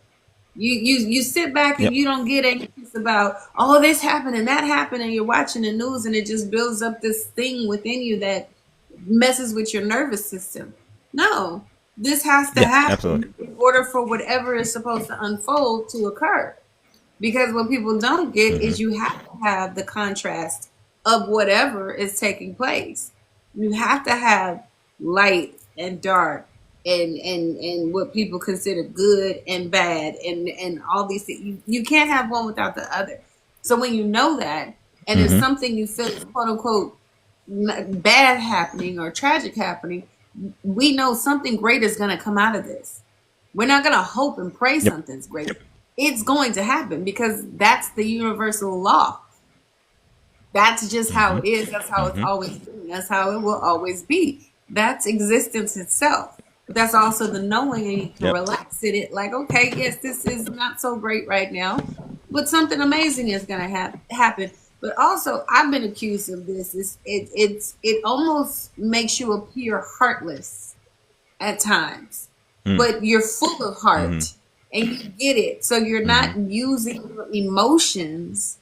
You sit back and Yep. you don't get anxious about, oh, this happened and that happened, and you're watching the news and it just builds up this thing within you that messes with your nervous system. No, this has to Yeah. Absolutely. happen in order for whatever is supposed to unfold to occur. Because what people don't get is you have to have the contrast of whatever is taking place. You have to have light and dark, and what people consider good and bad, and all these things. You can't have one without the other. So when you know that, and if Mm-hmm. something you feel is quote unquote bad happening or tragic happening, we know something great is going to come out of this. We're not going to hope and pray Yep. something's great. It's going to happen because that's the universal law. That's just how Mm-hmm. it is. That's how it's Mm-hmm. always been. That's how it will always be. That's existence itself. But that's also the knowing, and you can Yep. relax in it. Like, okay, yes, this is not so great right now, but something amazing is going to happen. But also, I've been accused of this. It almost makes you appear heartless at times, Mm. but you're full of Mm-hmm. heart and you get it. So you're Mm-hmm. not using your emotions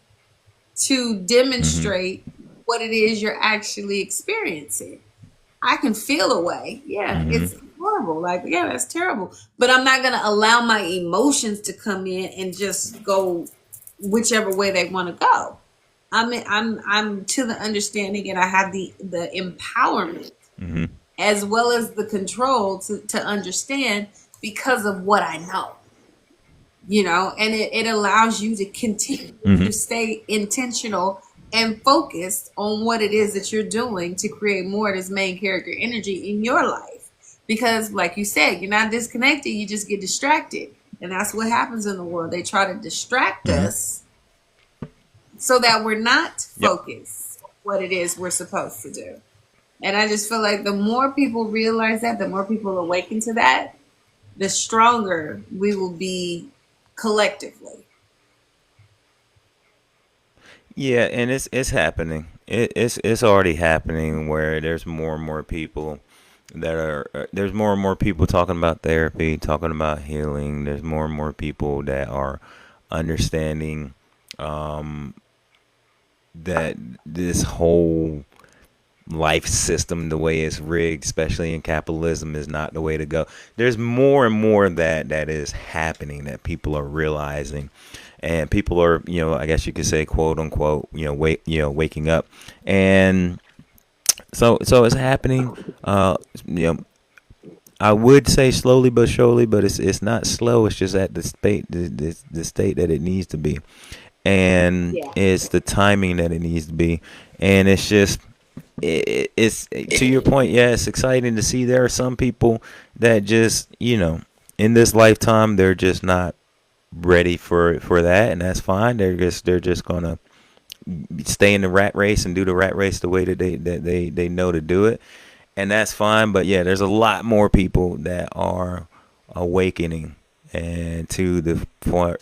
to Mm-hmm. demonstrate what it is you're actually experiencing. I can feel a way. Yeah, Mm-hmm. it's horrible. Like, yeah, that's terrible. But I'm not going to allow my emotions to come in and just go whichever way they want to go. I'm to the understanding, and I have the empowerment Mm-hmm. as well as the control to understand because of what I know, and it allows you to continue Mm-hmm. to stay intentional and focused on what it is that you're doing to create more of this main character energy in your life. Because, like you said, you're not disconnected, you just get distracted. And that's what happens in the world. They try to distract Mm-hmm. us so that we're not Yep. focused on what it is we're supposed to do. And I just feel like the more people realize that, the more people awaken to that, the stronger we will be collectively. Yeah, and it's happening. It's already happening where there's more and more people that are there's more and more people talking about therapy, talking about healing. There's more and more people that are understanding that this whole life system, the way it's rigged, especially in capitalism, is not the way to go. There's more and more that is happening that people are realizing, and people are, I guess you could say, quote unquote, waking up, and so it's happening. You know, I would say slowly but surely, but it's not slow. It's just at the state that it needs to be, and Yeah. it's the timing that it needs to be, and it's just it's to your point. Yeah, it's exciting to see there are some people that just in this lifetime they're just not ready for that, and that's fine. They're just gonna stay in the rat race and do the rat race the way that they know to do it, and that's fine. But yeah, there's a lot more people that are awakening and to the part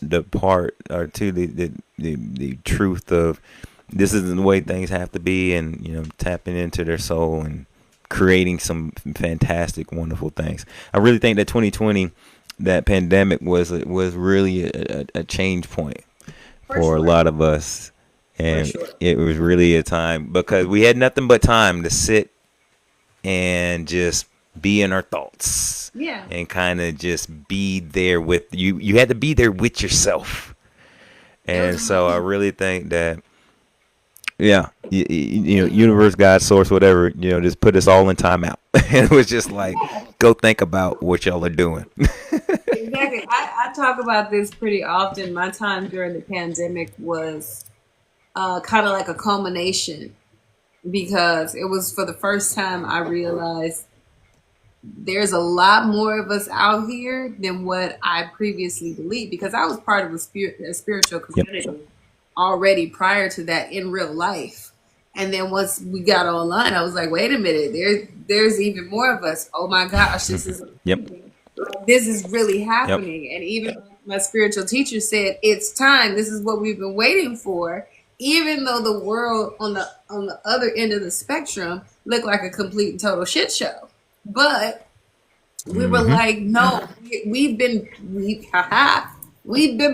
or to the truth of this is the way things have to be, and tapping into their soul and creating some fantastic, wonderful things. I really think that 2020, that pandemic was really a change point For for a sure. lot of us, For and sure. it was really a time because we had nothing but time to sit and just be in our thoughts Yeah. and kind of just be there with you. You had to be there with yourself, It was and so I really think that yeah, universe, God, source, whatever, just put us all in timeout. And it was just like, go think about what y'all are doing. exactly. I talk about this pretty often. My time during the pandemic was kind of like a culmination because it was for the first time I realized there's a lot more of us out here than what I previously believed because I was part of a spiritual Yep. community already prior to that in real life. And then once we got online, I was like, wait a minute, there's even more of us. Oh my gosh, this is Yep. amazing. This is really Yep. happening. And even my spiritual teacher said, it's time. This is what we've been waiting for. Even though the world on the other end of the spectrum looked like a complete and total shit show. But we were Mm-hmm. like, no, we've been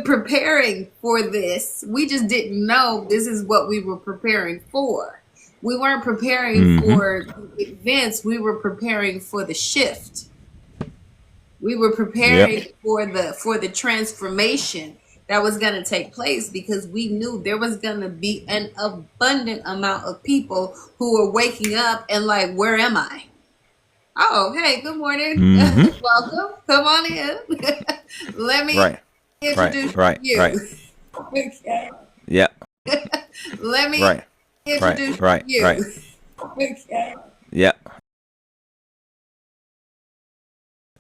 preparing for this. We just didn't know this is what we were preparing for. We weren't preparing Mm-hmm. for events. We were preparing for the shift. We were Yep. preparing for the transformation that was going to take place because we knew there was going to be an abundant amount of people who were waking up and like, where am I? Oh, hey, good morning. Mm-hmm. Welcome. Come on in. Let me Right. Right. introduce Right. Right. you. Okay. Yep. Let me Right. Right. introduce Right. you. Right. Okay. Yep.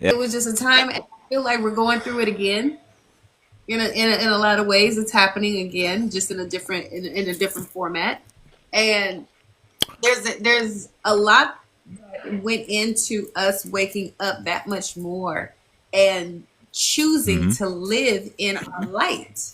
Yep. It was just a time, and I feel like we're going through it again. In a lot of ways, it's happening again, just in a different format. And there's a lot that went into us waking up that much more and choosing Mm-hmm. to live in our light.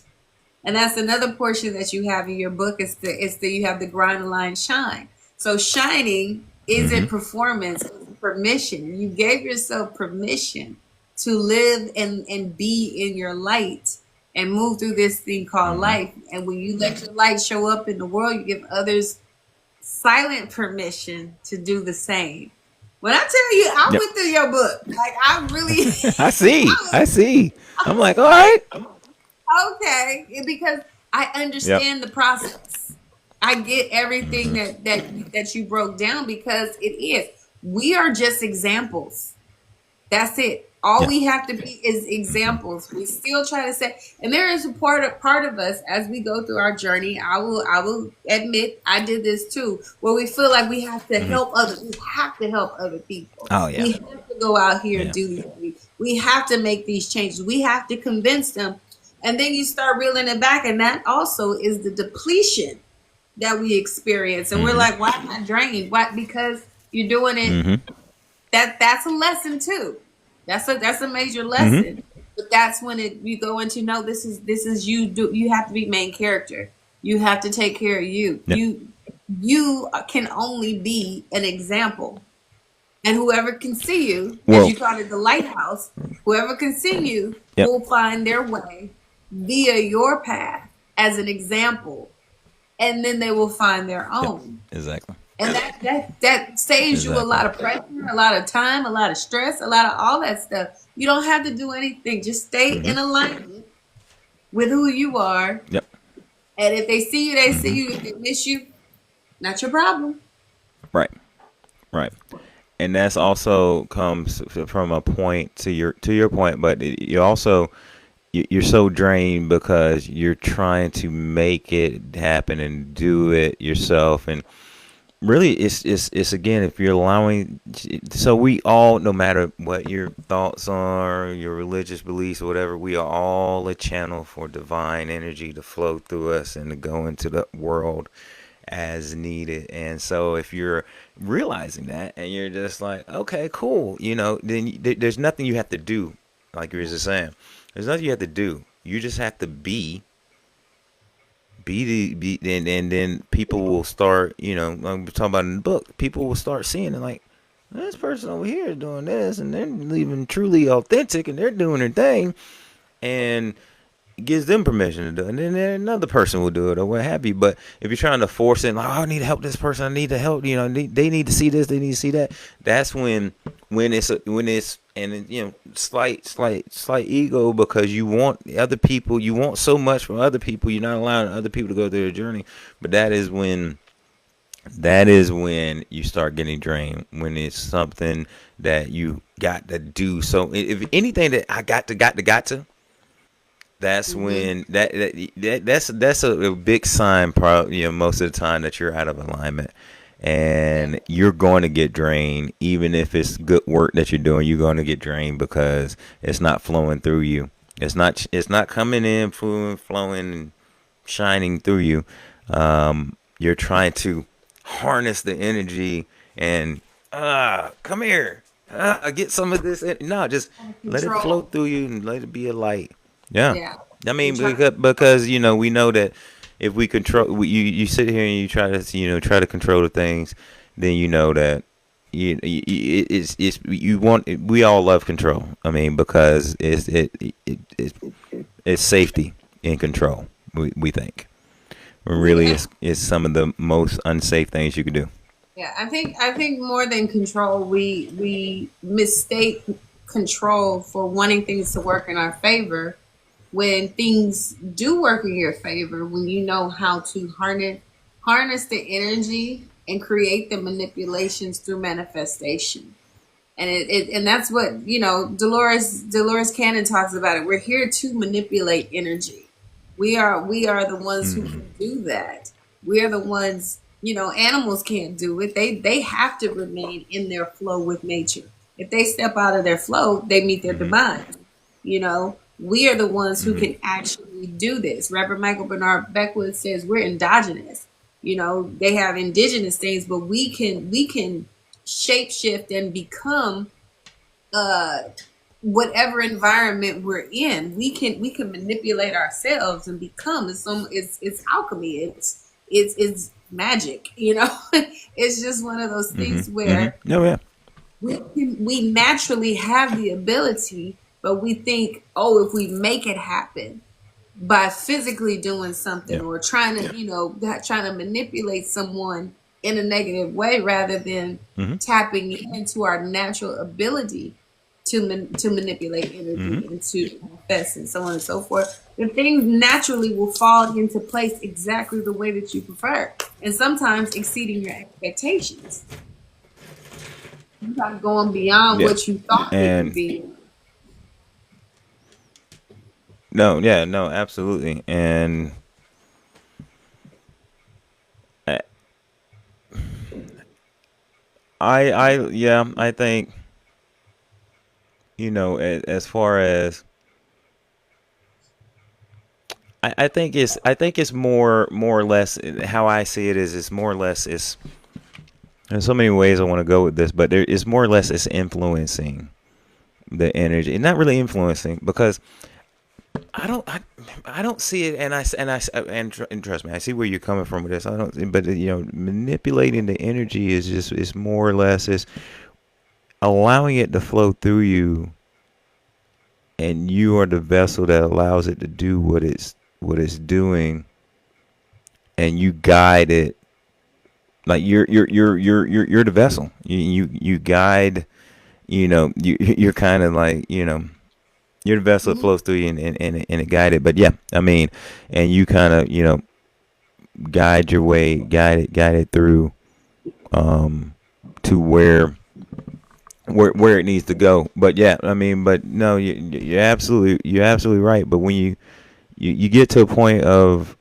And that's another portion that you have in your book. It's the you have the grind, align, shine. So shining Mm-hmm. isn't performance, it's permission. You gave yourself permission to live and be in your light and move through this thing called Mm-hmm. life. And when you let your light show up in the world, you give others silent permission to do the same. When I tell you, I Yep. went through your book. Like I really, I see. I I see. I'm was like, all like, right. okay, because I Yep. understand the process. I get everything Mm-hmm. that you broke down because it is. We are just examples. That's it. All Yeah. we have to be is Mm-hmm. examples. We still try to say, and there is a part of us as we go through our journey. I will admit I did this too, where we feel like we have to Mm-hmm. help others. We have to help other people. Oh yeah. We have to go out here and Yeah. do these things. We have to make these changes. We have to convince them, and then you start reeling it back, and that also is the depletion that we experience. And we're Mm-hmm. like, why am I drained? Why? Because you're doing it. Mm-hmm. That's a lesson too. That's a major Mm-hmm. lesson. But that's when you go into, no, this is you have to be main character. You have to take care of you. Yep. You can only be an example. And whoever can see you, as Well. you call it, the lighthouse, whoever can see you Yep. will find their way via your path as an example, and then they will find their Yep. own. Exactly. And that saves you a Exactly. lot of pressure, a lot of time, a lot of stress, a lot of all that stuff. You don't have to do anything. Just stay Mm-hmm. in alignment with who you are. Yep. And if they see you, they see Mm-hmm. you. If they miss you, not your problem. Right. Right. And that's also comes from a point to your point, but you also you're so drained because you're trying to make it happen and do it yourself. And really it's again, if you're allowing, so we all, no matter what your thoughts are, your religious beliefs or whatever, we are all a channel for divine energy to flow through us and to go into the world as needed. And so if you're realizing that and you're just like, okay, cool, then there's nothing you have to do. Like you were just saying, there's nothing you have to do. You just have to and then people will start, like we're talking about in the book, people will start seeing it like, this person over here is doing this and they're living truly authentic and they're doing their thing, and gives them permission to do it. And then another person will do it or what have you. But if you're trying to force it, like, oh, I need to help this person, I need to help, they need to see this, they need to see that. That's when it's and slight ego, because you want other people, you want so much from other people, you're not allowing other people to go through their journey. But that is when you start getting drained, when it's something that you got to do. So if anything that I got to, that's Hmm. when that's a big sign, probably, most of the time, that you're out of alignment, Yeah. and you're going to get drained. Even if it's good work that you're doing, you're going to get drained because it's not flowing through you. It's not coming in, flowing and shining through you. You're trying to harness the energy and come here, get some of this. No, just let it flow Control. through you and let it be a light. Yeah, Yeah. I You mean, try. because we know that if we control, you sit here and you try to try to control the things, then you know that it's you want, we all love control. I mean, because it's safety in control. We think, when really We it's some of the most unsafe things you can do. Yeah, I think more than control, we mistake control for wanting things to work in our favor. When things do work in your favor, when you know how to harness the energy and create the manipulations through manifestation. And that's what, Dolores Cannon talks about it. We're here to manipulate energy. We are the ones who Hmm. can do that. We are the ones, animals can't do it. They have to remain in their flow with nature. If they step out of their flow, they meet their Mm-hmm. demise. We are the ones who Mm-hmm. can actually do this. Reverend Michael Bernard Beckwith says we're endogenous. They have indigenous things, but we can shape shift and become uh whatever environment we're in. We can manipulate ourselves and become. It's alchemy. It's magic. It's just one of those things Mm-hmm. Mm-hmm. where No, yeah. we naturally have the ability, but we think, oh, if we make it happen by physically doing something Yeah. or trying to, trying to manipulate someone in a negative way rather than Mm-hmm. tapping into our natural ability to manipulate Mm-hmm. energy and to manifest and so on and so forth, then things naturally will fall into place exactly the way that you prefer, and sometimes exceeding your expectations. You got going beyond Yeah. what you thought they could And be. no, yeah, no, absolutely. And I, yeah, I think, as far as I think it's more or less how I see it is it's more or less it's there's so many ways I want to go with this, but there is more or less it's influencing the energy, and not really influencing because I don't see it, and trust me, I see where you're coming from with this. I don't, but manipulating the energy is more or less is allowing it to flow through you, and you are the vessel that allows it to do what it's doing, and you guide it. Like you're the vessel. You guide. You're kind of like you're the vessel that Mhm. flows through you, and it guide it. But yeah, I mean, and you kind of guide your way, guide it through to where it needs to go. But yeah, I mean, but no, you're absolutely right. But when you get to a point of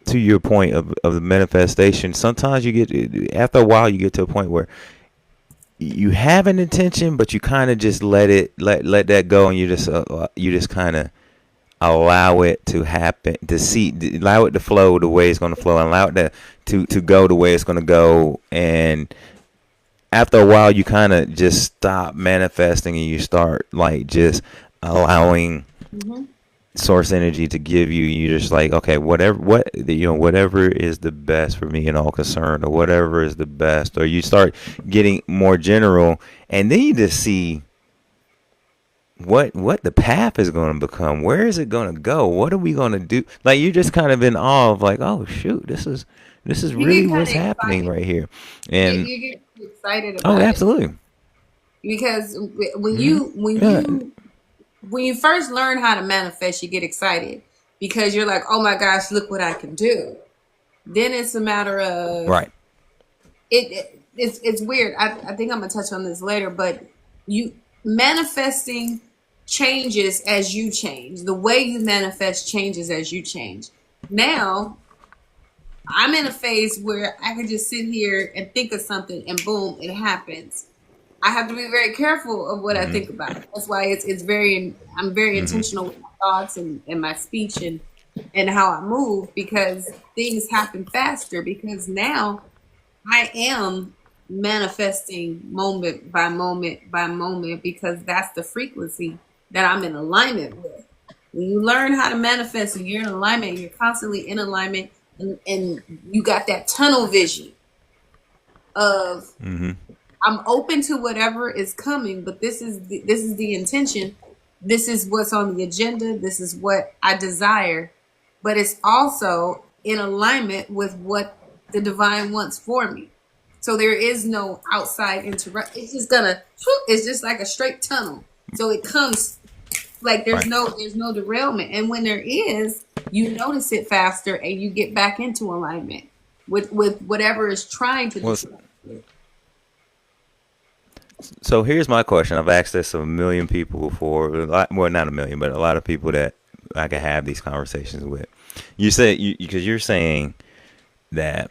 to your point of the manifestation, sometimes you get after a while you get to a point where you have an intention, but you kind of just let that go, and you just kind of allow it to happen, allow it to flow the way it's going to flow, and allow it to go the way it's going to go. And after a while, you kind of just stop manifesting, and you start like just allowing Mhm. source energy to give you. You're just like, okay, whatever is the best for me and all concerned, or whatever is the best. Or you start getting more general, and then you just see what the path is going to become. Where is it going to go? What are we going to do? Like you're just kind of in awe of like, oh shoot, this is You really get kind what's of happening excited. right here. You, And you get excited oh, about it absolutely. because when Hmm. you when Yeah. you when you first learn how to manifest, you get excited because you're like, oh my gosh, look what I can do. Then it's a matter of Right. it's weird. I think I'm gonna touch on this later, but you manifesting changes as you change. The way you manifest changes as you change. Now I'm in a phase where I can just sit here and think of something and boom, it happens. I have to be very careful of what I Hmm. think about. That's why it's very I'm very Hmm. intentional with my thoughts and my speech and how I move because things happen faster because now I am manifesting moment by moment by moment because that's the frequency that I'm in alignment with. When you learn how to manifest and you're in alignment, you're constantly in alignment and you got that tunnel vision of Hmm. I'm open to whatever is coming, but this is the intention. This is what's on the agenda. This is what I desire, but it's also in alignment with what the divine wants for me. So there is no outside interrupt. It's just gonna. It's just like a straight tunnel. So it comes like there's Right. no derailment, and when there is, you notice it faster, and you get back into alignment with whatever is trying to Well, distract you. so here's my question. I've asked this of a million people before. Well, not a million, but a lot of people that I can have these conversations with. You say because you're saying that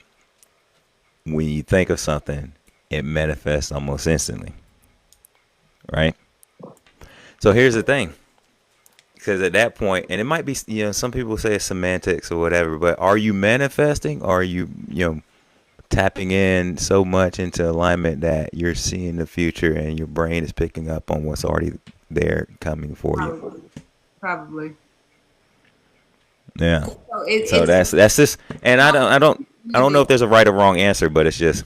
when you think of something, it manifests almost instantly. right? So here's the thing, because at that point, and it might be, some people say it's semantics or whatever, but are you manifesting, or are you, tapping in so much into alignment that you're seeing the future and your brain is picking up on what's already there coming for you? Probably. Probably. Yeah. So So it's that's just, and I don't know living. if there's a right or wrong answer, but it's just,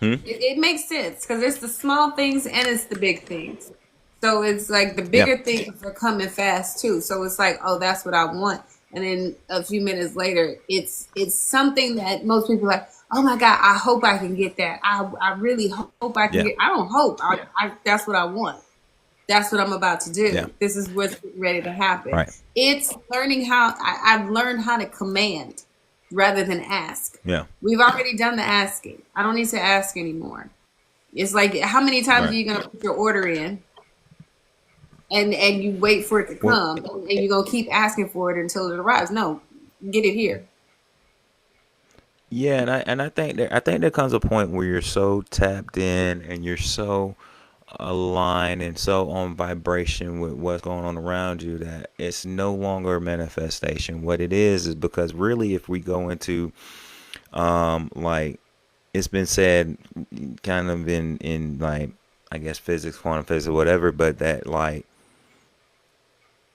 hmm? It makes sense because it's the small things and it's the big things. So it's like the Yeah. bigger things are coming fast too. So it's like, oh, that's what I want. And then a few minutes later, it's something that most people are like, oh my God, I hope I can get that. I really hope I can Yeah. get. I don't hope. I that's what I want. That's what I'm about to Yeah. do. This is what's ready to happen. Right. It's learning how I've learned how to command rather than ask. Yeah. We've already done the asking. I don't need to ask anymore. It's like how many times are Right. you gonna put your order in and you wait for it to Well, come and you're gonna keep asking for it until it arrives? No, get it here. yeah, and I think there comes a point where you're so tapped in and you're so aligned and so on vibration with what's going on around you that it's no longer a manifestation. What it is because really, if we go into like it's been said, kind of in like, I guess, physics, quantum physics, or whatever, but that like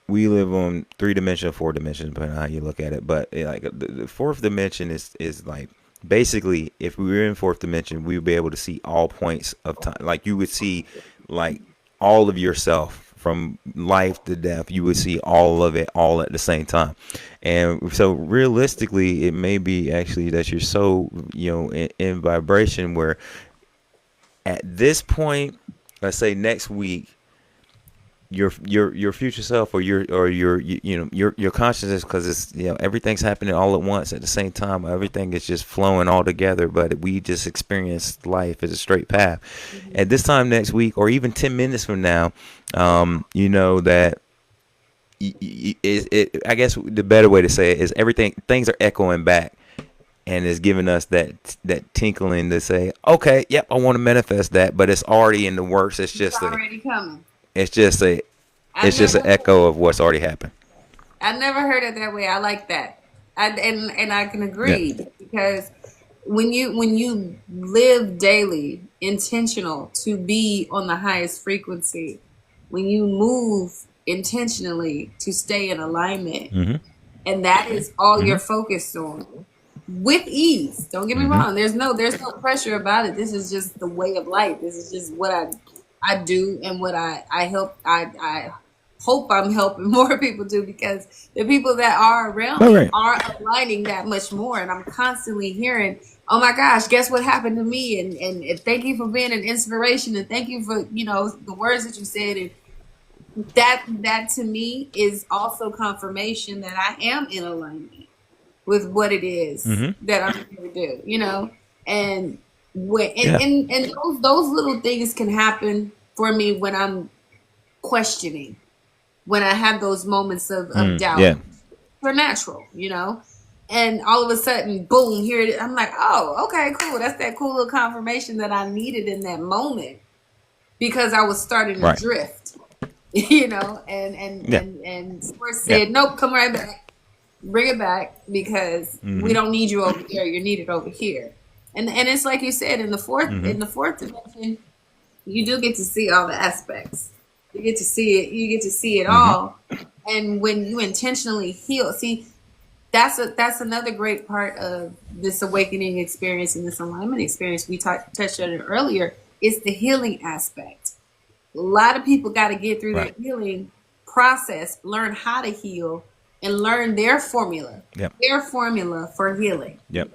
we live on 3 dimensions, 4 dimensions, depending on how you look at it. But like the fourth dimension is like basically, if we were in fourth dimension, we would be able to see all points of time. Like you would see like all of yourself from life to death. You would see all of it all at the same time. And so realistically, it may be actually that you're so, in vibration where at this point, let's say next week, your future self, or your your consciousness, because it's, everything's happening all at once at the same time, everything is just flowing all together, but we just experience life as a straight path. At this time next week, or even 10 minutes from now, you know that I guess the better way to say it is things are echoing back, and it's giving us that tinkling to say, okay, yep, I want to manifest that, but it's already in the works. It's It's just a already coming. it's just a I it's just an never echo of what's already happened. I never heard it that way. I like that. And I can Yeah. agree because when you live daily intentional to be on the highest frequency, when you move intentionally to stay in alignment, Mm-hmm. and that is all Mm-hmm. you're focused on with ease. Don't get me Mm-hmm. wrong. There's no pressure about it. This is just the way of life. This is just what I do and what I help I hope I'm helping more people do because the people that are around All me right. are aligning that much more, and I'm constantly hearing, oh my gosh, guess what happened to me, and thank you for being an inspiration, and thank you for the words that you said, and that to me is also confirmation that I am in alignment with what it is Mm-hmm. that I'm here to do, and when Yeah. and those little things can happen for me when I'm questioning, when I have those moments of doubt. Yeah. They're natural, and all of a sudden, boom, here it is. I'm like, oh, okay, cool. That's that cool little confirmation that I needed in that moment because I was starting to Right. drift, Yeah. and Source Yeah. said, nope, come right back, bring it back because we Mm-hmm. don't need you over here. You're needed over here. And it's like you said in the fourth Mm-hmm. in the fourth dimension, you do get to see all the aspects. You get to see it. You get to see it Mm-hmm. all. And when you intentionally heal, see, that's another great part of this awakening experience and this alignment experience. We touched on it earlier. It's the healing aspect. A lot of people got to get through their Right. healing process, learn how to heal, and learn Yep. their formula for healing. Yep.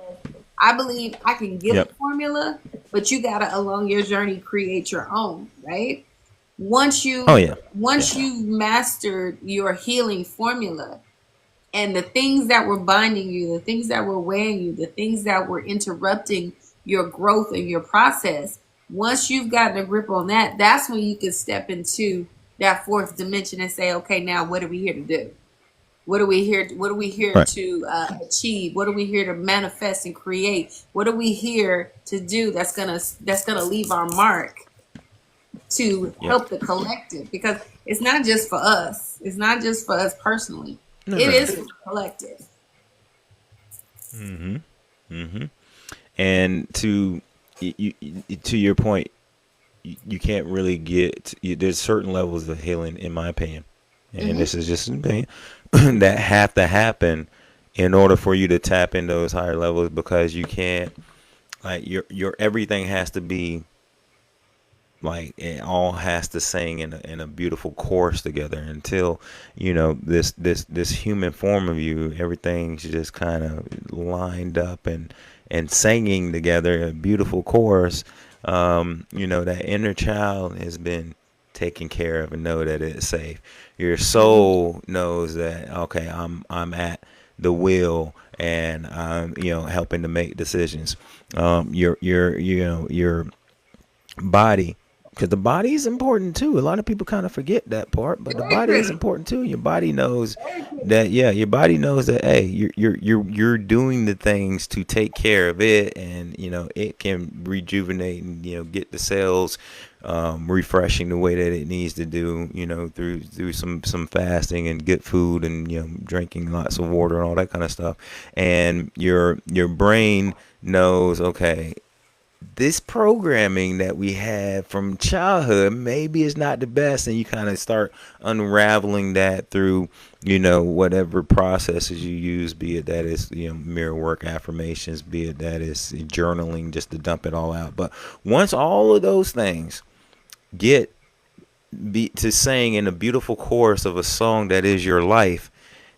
I believe I can give a Yep. formula, but you gotta along your journey create your own, right? Once Oh you yeah. Yeah. once you mastered your healing formula and the things that were binding you, the things that were weighing you, the things that were interrupting your growth and your process, once you've gotten a grip on that, that's when you can step into that fourth dimension and say, okay, now what are we here to do? What are we here Right. to achieve? What are we here to manifest and create? What are we here to do that's gonna leave our mark to Yep. help the collective, because it's not just for us. It's not just for us personally. No, It no, no. is for the collective. And to your point, you can't really there's certain levels of healing, in my opinion, and Hmm. this is just an opinion, that have to happen in order for you to tap in those higher levels, because you can't, like, your everything has to be, like, it all has to sing in a beautiful chorus together, until this human form of you, everything's just kind of lined up and singing together a beautiful chorus. That inner child has been taken care of, and know that it's safe. Your Hmm. soul knows that, okay, I'm at the wheel, and I'm, helping to make decisions. Your body, because the body is important too. A lot of people kind of forget that part, but the Very body is critical. important too. Your body knows Very critical. that. Yeah, your body knows that. Hey, you're doing the things to take care of it, and it can rejuvenate and get the cells refreshing the way that it needs to do. Through some fasting and good food, and drinking lots of water and all that kind of stuff. And your brain knows, okay, this programming that we had from childhood maybe is not the best, and you kind of start unraveling that through whatever processes you use, be it that is mirror work, affirmations, be it that is journaling, just to dump it all out. But once all of those things get be to sing in a beautiful chorus of a song that is your life,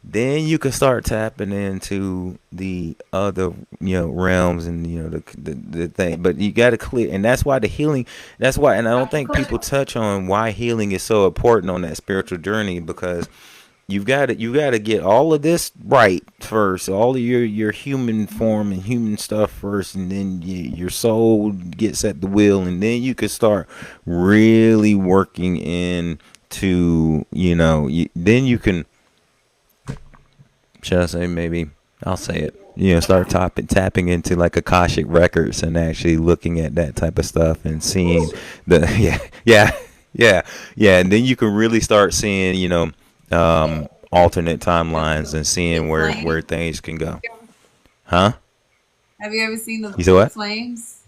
then you can start tapping into the other realms, and the thing. But you got to clear, and that's why the healing, that's why, and I don't think people touch on why healing is so important on that spiritual journey, because you got to get all of this right first, all of your human form and human stuff first, and then your soul gets at the wheel, and then you can start really working into then you can, should I say, maybe I'll say it. Start tapping into like Akashic records, and actually looking at that type of stuff and seeing the yeah, yeah, yeah, and then you can really start seeing alternate timelines, and seeing Violet where flame. things can go. Huh? Have you ever seen the You said violet what? flames?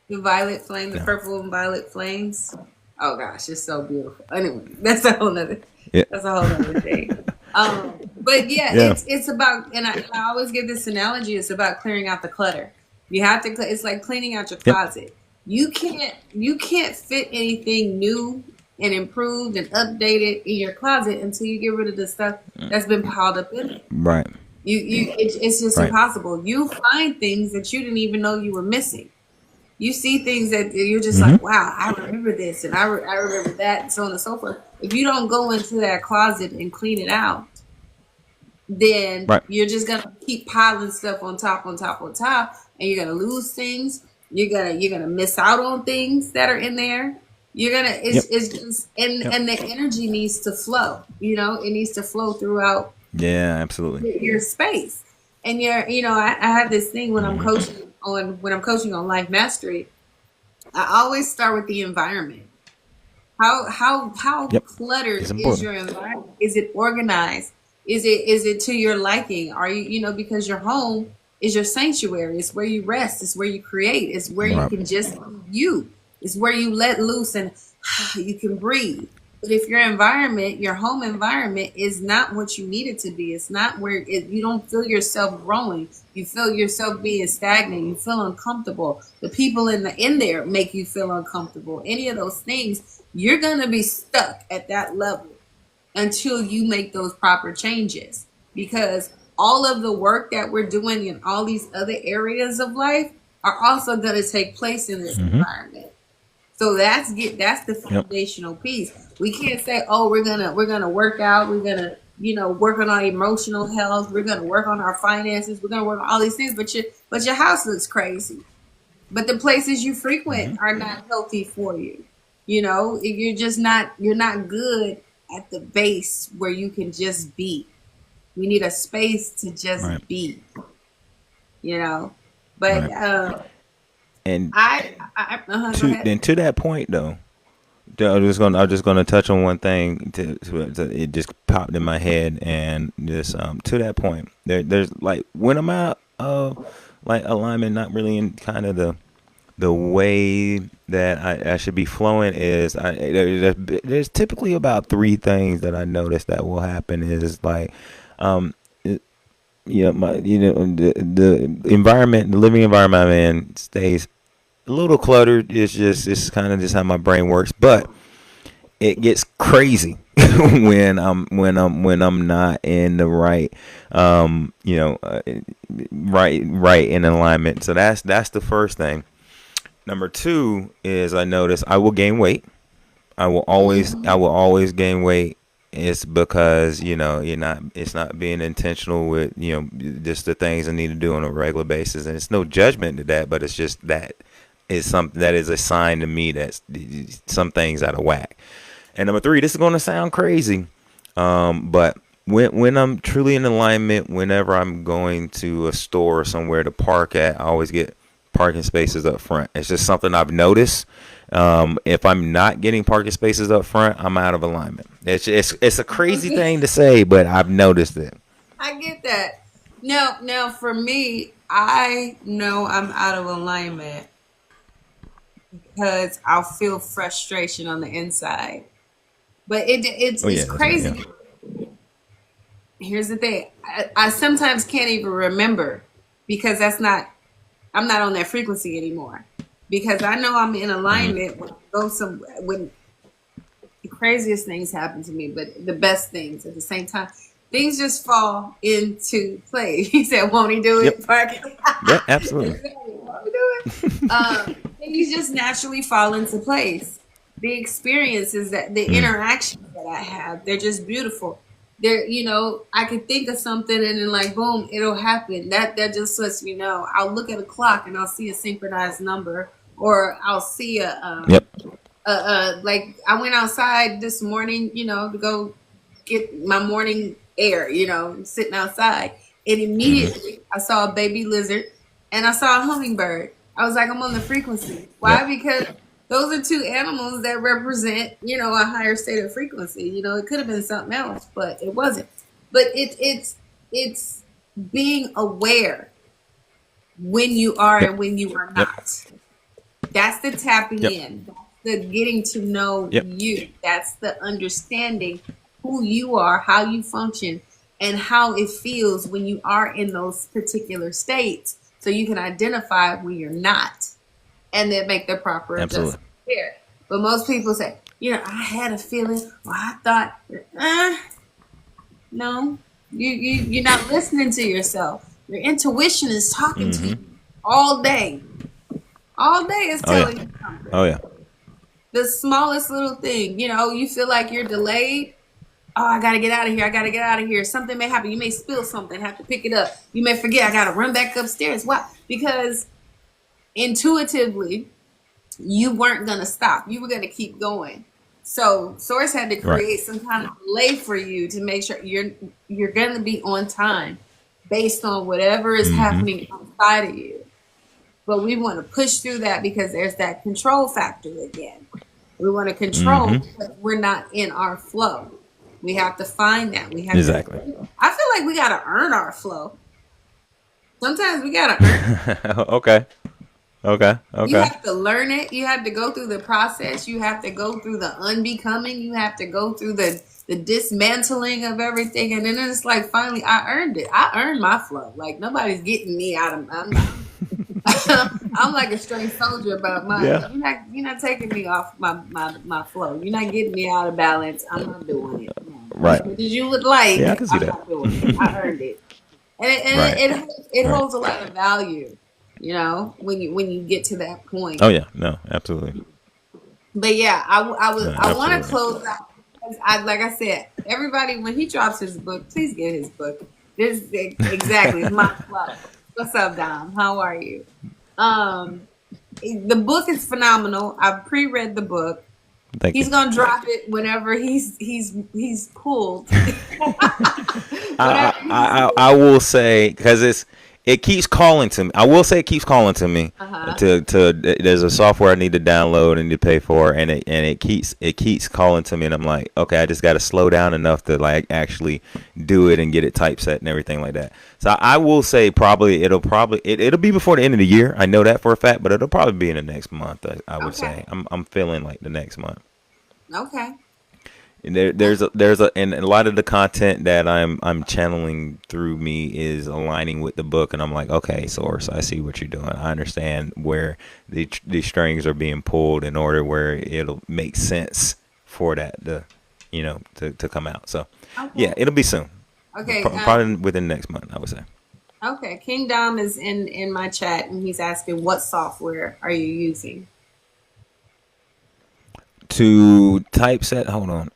The violet flame, the No. purple and violet flames. Oh gosh, it's so beautiful. Anyway, Yeah. that's a whole nother thing. But yeah, Yeah. it's about, and I always give this analogy. It's about clearing out the clutter. You have to. It's like cleaning out your Yep. closet. You can't fit anything new and improved and updated in your closet until you get rid of the stuff that's been piled up in it. Right. It's just Right. impossible. You find things that you didn't even know you were missing. You see things that you're just Mm-hmm. like, wow, I remember this, and I remember that, and so on and so forth. If you don't go into that closet and clean it out, then Right. you're just gonna keep piling stuff on top, on top, on top, and you're gonna lose things. You're gonna miss out on things that are in there. You're gonna Yep. it's just, and Yep. and the energy needs to flow. It needs to flow throughout Yeah. Absolutely. your space. And I have this thing when I'm Mm-hmm. coaching on life mastery. I always start with the environment. How Yep. cluttered It's is important. your environment? Is it organized? Is it to your liking? Are because your home is your sanctuary. It's where you rest. It's where you create. It's where you Right. can just be you. It's where you let loose and you can breathe. But if your home environment is not what you need it to be, it's not you don't feel yourself growing. You feel yourself being stagnant. You feel uncomfortable. The people in there make you feel uncomfortable. Any of those things, you're gonna be stuck at that level until you make those proper changes. Because all of the work that we're doing in all these other areas of life are also going to take place in this Mm-hmm. environment. So that's the Yep. foundational piece. We can't say, oh, we're gonna work out, we're gonna work on our emotional health, we're gonna work on our finances, we're gonna work on all these things, but your house looks crazy. But the places you frequent Mm-hmm. are not healthy for you. You're not good at the base where you can just be. We need a space to just Right. be, you know. But Right. And I go to ahead. then to that point though, I'm just gonna touch on one thing. It just popped in my head, and just to that point, there's like when I'm out of like alignment, not really in kind of the way that I should be flowing is there's typically about three things that I notice that will happen is like um it, the environment, the living environment I'm in stays a little cluttered. It's kind of just how my brain works, but it gets crazy when I'm not in the right right in alignment. So that's the first thing. Number two is I notice I will gain weight. I will always gain weight. It's because it's not being intentional with just the things I need to do on a regular basis, and it's no judgment to that, but it's just that is something that is a sign to me that some things out of whack. And number three, this is going to sound crazy, but when I'm truly in alignment, whenever I'm going to a store or somewhere to park at, I always get parking spaces up front. It's just something I've noticed. If I'm not getting parking spaces up front, I'm out of alignment. It's a crazy thing to say, but I've noticed it. I get that. Now for me, I know I'm out of alignment because I'll feel frustration on the inside. But Oh it's yeah, that's right. Yeah. crazy. Here's the thing. I sometimes can't even remember because I'm not on that frequency anymore. Because I know I'm in Hmm. alignment when the craziest things happen to me, but the best things at the same time. Things just fall into place. He said, "Won't he do Yep. it?" Parking. Yeah. Absolutely. Won't he do it? Things just naturally fall into place. The experiences the Mm. interactions that I have, they're just beautiful. I could think of something and then like boom, it'll happen. That just lets me know. I'll look at a clock and I'll see a synchronized number, or I'll see Yep. like I went outside this morning, to go get my morning air, sitting outside. And Hmm. immediately I saw a baby lizard and I saw a hummingbird. I was like, I'm on the frequency. Why? Yep. Because those are two animals that represent, a higher state of frequency. It could have been something else, but it wasn't. But it's being aware when you are Yep. and when you are Yep. not. That's the tapping Yep. in. That's the getting to know Yep. you. That's the understanding who you are, how you function, and how it feels when you are in those particular states. So you can identify when you're not and then make the proper Absolutely. adjustment there. But most people say, I had a feeling, or I thought, uh, no, you're not listening to yourself. Your intuition is talking to Hmm. you all day. All day is Oh yeah. telling you something. Oh yeah. The smallest little thing, you feel like you're delayed. Oh, I gotta get out of here. I gotta get out of here. Something may happen. You may spill something, have to pick it up. You may forget. I gotta run back upstairs. Why? Because intuitively, you weren't gonna stop. You were gonna keep going. So Source had to Right. create some kind of delay for you to make sure you're gonna be on time based on whatever is Hmm. happening outside of you. But we want to push through that because there's that control factor again. We want to control Hmm. because we're not in our flow. We have to find that. We have to. Exactly. I feel like we got to earn our flow. Sometimes we got to earn. Okay. Okay. You Okay. have to learn it. You have to go through the process. You have to go through the unbecoming. You have to go through the dismantling of everything, and then it's like finally I earned it. I earned my flow. Like nobody's getting me out of. I'm like a straight soldier about mine. Yeah. You're not taking me off my flow. You're not getting me out of balance. I'm not doing it. No. Right. As much as you would like, Yeah, I can see I'm that. not doing it. I earned it, and Right. it Right. holds a lot of value. When you get to that point. Oh yeah. No. Absolutely. But yeah, No, I want to absolutely. close out. Because like I said, everybody when he drops his book, please get his book. This exactly is my flow. What's up, Dom? How are you? Um, the book is phenomenal. I've pre-read the book. Thank you. He's gonna drop it whenever he's pulled. I Whenever he's I will say because It keeps calling to me. I will say it keeps calling to me. Uh-huh. There's a software I need to download and need to pay for, and it keeps calling to me, and I'm like, okay, I just got to slow down enough to like actually do it and get it typeset and everything like that. So I will say it'll be before the end of the year. I know that for a fact, but it'll probably be in the next month. I would Okay. say I'm feeling like the next month. Okay. And and a lot of the content that I'm channeling through me is aligning with the book, and I'm like, okay, source, I see what you're doing. I understand where the strings are being pulled in order where it'll make sense for that to come out. So Okay. yeah, it'll be soon, Okay. probably within the next month, I would say. Okay. King Dom is in my chat, and he's asking, what software are you using? To typeset, hold on.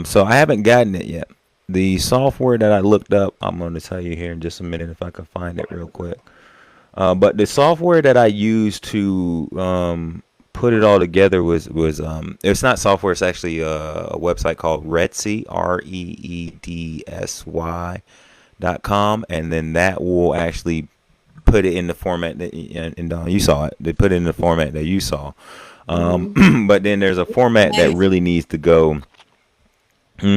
So I haven't gotten it yet. The software that I looked up, I'm going to tell you here in just a minute if I can find it real quick. But the software that I used to put it all together was it's not software. It's actually a website called Reedsy, REEDSY.com, and then that will actually put it in the format that and you saw it. They put it in the format that you saw. Mm-hmm. But then there's a format that really needs to go. Hmm?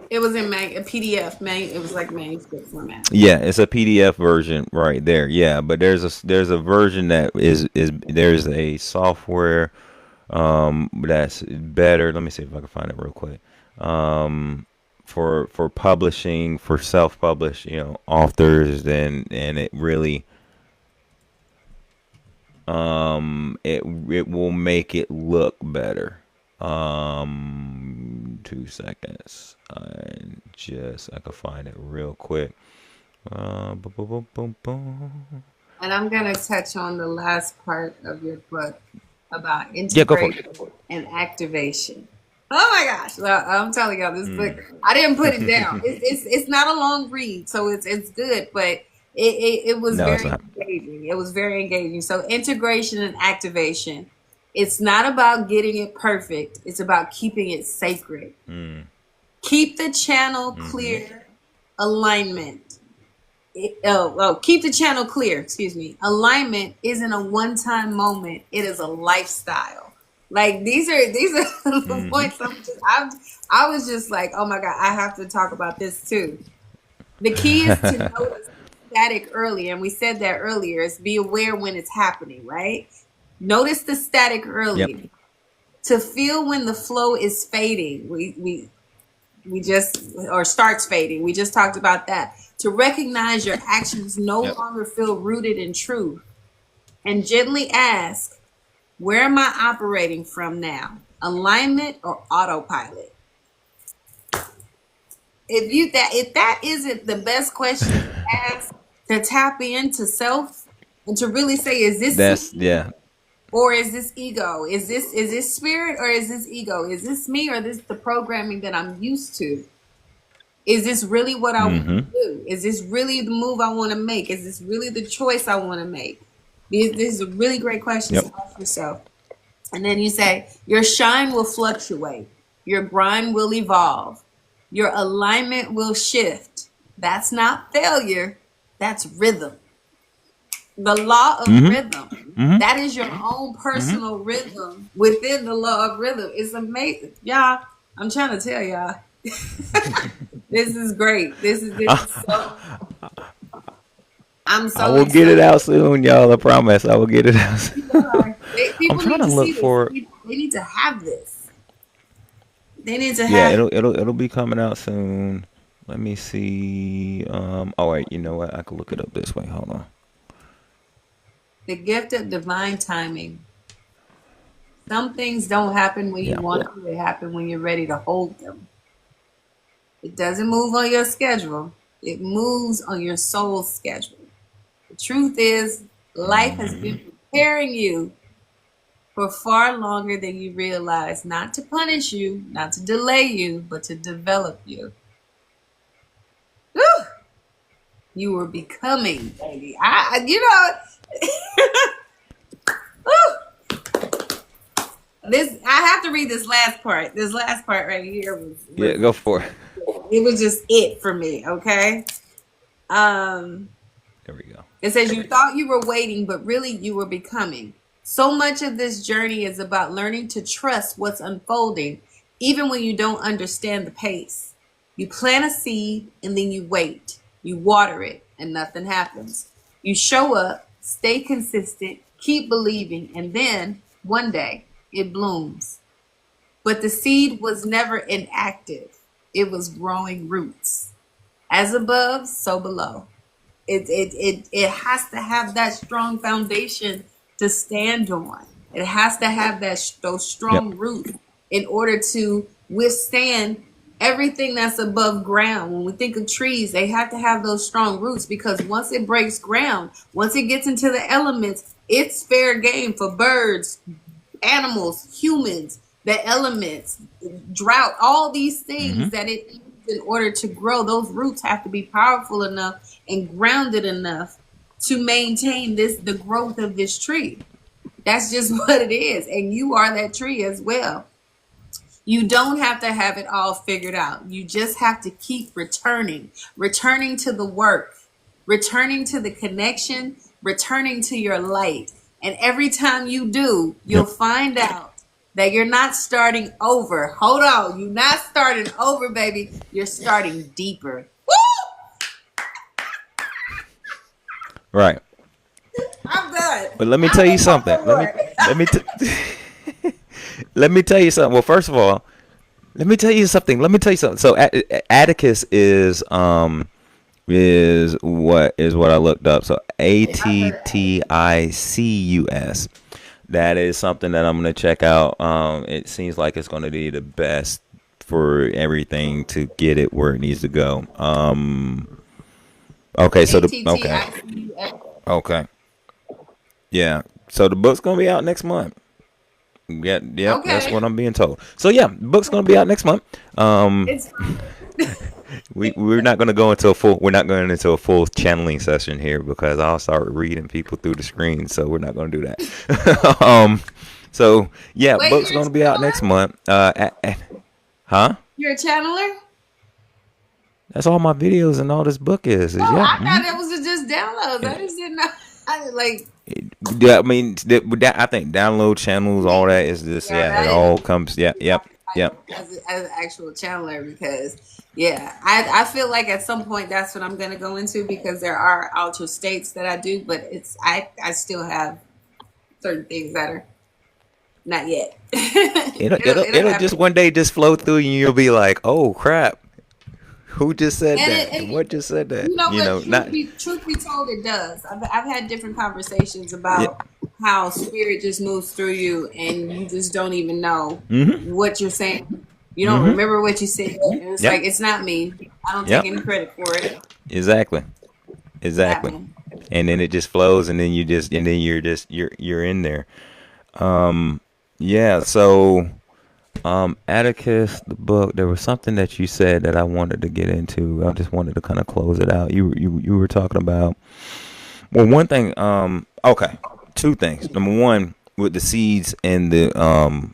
It was in a PDF. It was like manuscript format. Yeah, it's a PDF version right there. Yeah, but there's a version that there's a software that's better. Let me see if I can find it real quick. For publishing, for self-published, authors, and it really it will make it look better. 2 seconds. I can find it real quick. Boom, boom, boom, boom, boom. And I'm going to touch on the last part of your book about Yeah, go for it. integration and activation. Oh my gosh! Well, I'm telling y'all, this book, I didn't put it down. It's not a long read, so it's good, but it was No, it's very not. engaging. It was very engaging. So integration and activation. It's not about getting it perfect. It's about keeping it sacred. Keep the channel clear. Alignment. Keep the channel clear. Excuse me. Alignment isn't a one-time moment. It is a lifestyle. Like these are the points. I was just like, oh my god, I have to talk about this too. The key is to notice static early, and we said that earlier. Is be aware when it's happening, right? Notice the static early. Yep. To feel when the flow is fading. We just or starts fading. We just talked about that. To recognize your actions no longer feel rooted in truth, and gently ask, where am I operating from now? Alignment or autopilot? If that isn't the best question to ask, to tap into self and to really say, is this Yeah. or is this ego? Is this spirit or is this ego? Is this me or is this the programming that I'm used to? Is this really what I want to do? Is this really the move I want to make? Is this really the choice I want to make? This is a really great question Yep. to ask yourself. And then you say, your shine will fluctuate. Your grind will evolve. Your alignment will shift. That's not failure. That's rhythm. The law of rhythm. That is your own personal rhythm within the law of rhythm. It's amazing. Y'all, I'm trying to tell y'all. This is great. This is so. I'm so I will get it out soon, y'all. I promise. I will get it out soon. People I'm trying need to to look see for. this. They need to have this. They need to Yeah, have it'll be coming out soon. Let me see. Oh wait, you know what? I can look it up this way. Hold on. the gift of divine timing. Some things don't happen when you Yeah. want them. They happen when you're ready to hold them. It doesn't move on your schedule. It moves on your soul's schedule. The truth is, life has been preparing you for far longer than you realize, not to punish you, not to delay you, but to develop you. Whew! You were becoming, baby. Whew! This I have to read this last part. This last part right here Yeah, go for it. it was just it for me. Okay. Um. There we go. It says you thought you were waiting, but really you were becoming. So much of this journey is about learning to trust what's unfolding, even when you don't understand the pace. You plant a seed and then you wait. You water it and nothing happens. You show up, stay consistent, keep believing, and then one day it blooms. But the seed was never inactive, it was growing roots. As above, so below. It has to have that strong foundation to stand on. It has to have those Yep. strong roots in order to withstand everything that's above ground. When we think of trees, they have to have those strong roots, because once it breaks ground, once it gets into the elements, it's fair game for birds, animals, humans, the elements, drought, all these things Mm-hmm. that it needs in order to grow. Those roots have to be powerful enough and grounded enough to maintain the growth of this tree. That's just what it is. And you are that tree as well. You don't have to have it all figured out. You just have to keep returning to the work, returning to the connection, returning to your light. And every time you do, you'll Yep. find out that you're not starting over. Hold on. You're not starting over, baby. You're starting deeper. Right. I'm done. But let me I tell you don't know something. no Let me let me tell you something. Well, first of all, let me tell you something. So Atticus is what I looked up. So Atticus. That is something that I'm gonna check out. It seems like it's gonna be the best for everything to get it where it needs to go. Okay, so okay, yeah. So the book's gonna be out next month. Yeah, yep, that's Okay. what I'm being told. So yeah, the book's gonna be out next month. It's We're not gonna go into a full channeling session here, because I'll start reading people through the screen. So we're not gonna do that. So yeah, Wait, book's you're a gonna be out next channeler? month. Huh? You're a channeler? That's all my videos and all this book is Oh, yeah. I thought it was just downloads. I just didn't know. I was like, Yeah, I mean, I think download channels, all that is just, yeah, yeah, it that all is comes, yep, yep, yep. as an actual channeler, because yeah, I feel like at some point that's what I'm gonna go into, because there are altered states that I do, but I still have certain things that are not yet. It'll It'll just happen. one day just flow through you, and you'll be like, oh crap, who just said And that? And what just said that? you know You what? know, not, Truth be told, it does. I've had different conversations yeah, about how spirit just moves through you, and you just don't even know mm-hmm, what you're saying. You don't mm-hmm, remember what you said, and it's yep, like it's not me. I don't take yep, any credit for it. exactly, It's exactly. happening. And then it just flows, and then you're in there. Yeah, so Atticus, the book, there was something that you said that I wanted to get into. I just wanted to kind of close it out. You were talking about, well, one thing, okay, two things. Number one, with the seeds and the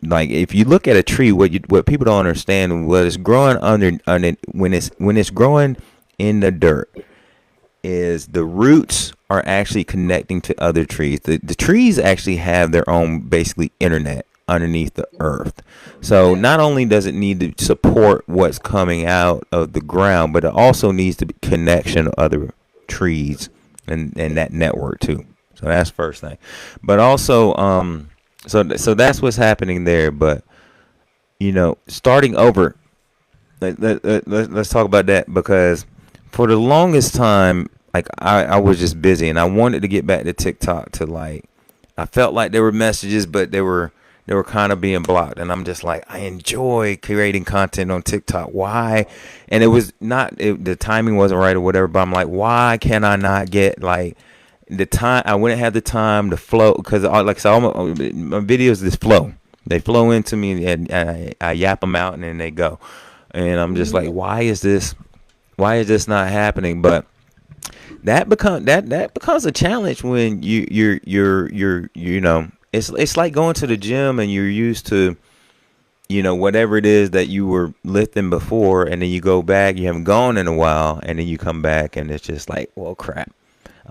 like, if you look at a tree, what people don't understand, what is growing under when it's growing in the dirt, is the roots are actually connecting to other trees. The trees actually have their own basically internet underneath the earth. So Yeah. not only does it need to support what's coming out of the ground, but it also needs to be connection to other trees and that network too. So that's first thing. But also so that's what's happening there. But starting over, let's talk about that, because for the longest time, like I was just busy, and I wanted to get back to TikTok to, like, I felt like there were messages, but they were kind of being blocked, and I'm just like, I enjoy creating content on TikTok. Why? And it was not the timing wasn't right or whatever, but I'm like, why can I not get, like, the time? I wouldn't have the time to flow, because like I said, all my videos just flow. They flow into me, and I yap them out, and then they go. And I'm just like, why is this not happening? But that becomes a challenge when you're it's like going to the gym, and you're used to whatever it is that you were lifting before, and then you go back, you haven't gone in a while, and then you come back, and it's just like, well, crap.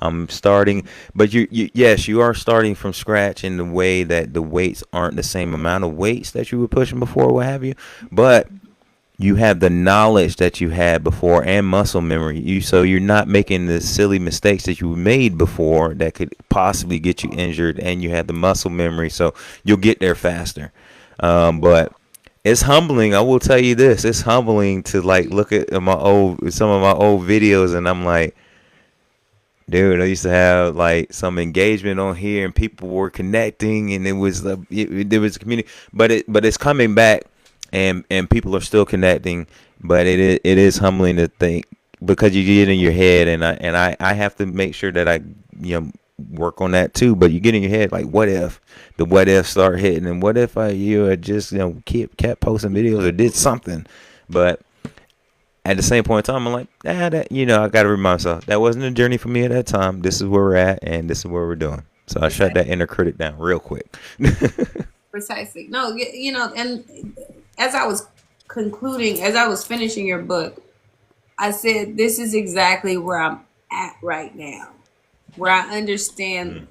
I'm starting, but yes, you are starting from scratch in the way that the weights aren't the same amount of weights that you were pushing before, what have you. But you have the knowledge that you had before and muscle memory. So you're not making the silly mistakes that you made before that could possibly get you injured, and you have the muscle memory, so you'll get there faster. But it's humbling. I will tell you this: it's humbling to like look at some of my old videos, and I'm like, dude, I used to have like some engagement on here, and people were connecting, and there was a community. But it's coming back, and people are still connecting. But it is humbling to think, because you get in your head, and I have to make sure that I work on that too. But you get in your head like, what if what if start hitting, and what if you had just kept posting videos or did something, but at the same point in time, I'm like, I got to remind myself that wasn't a journey for me at that time. This is where we're at, and this is what we're doing. So I shut that inner critic down real quick. Precisely. No, and as I was as I was finishing your book, I said, this is exactly where I'm at right now, where I understand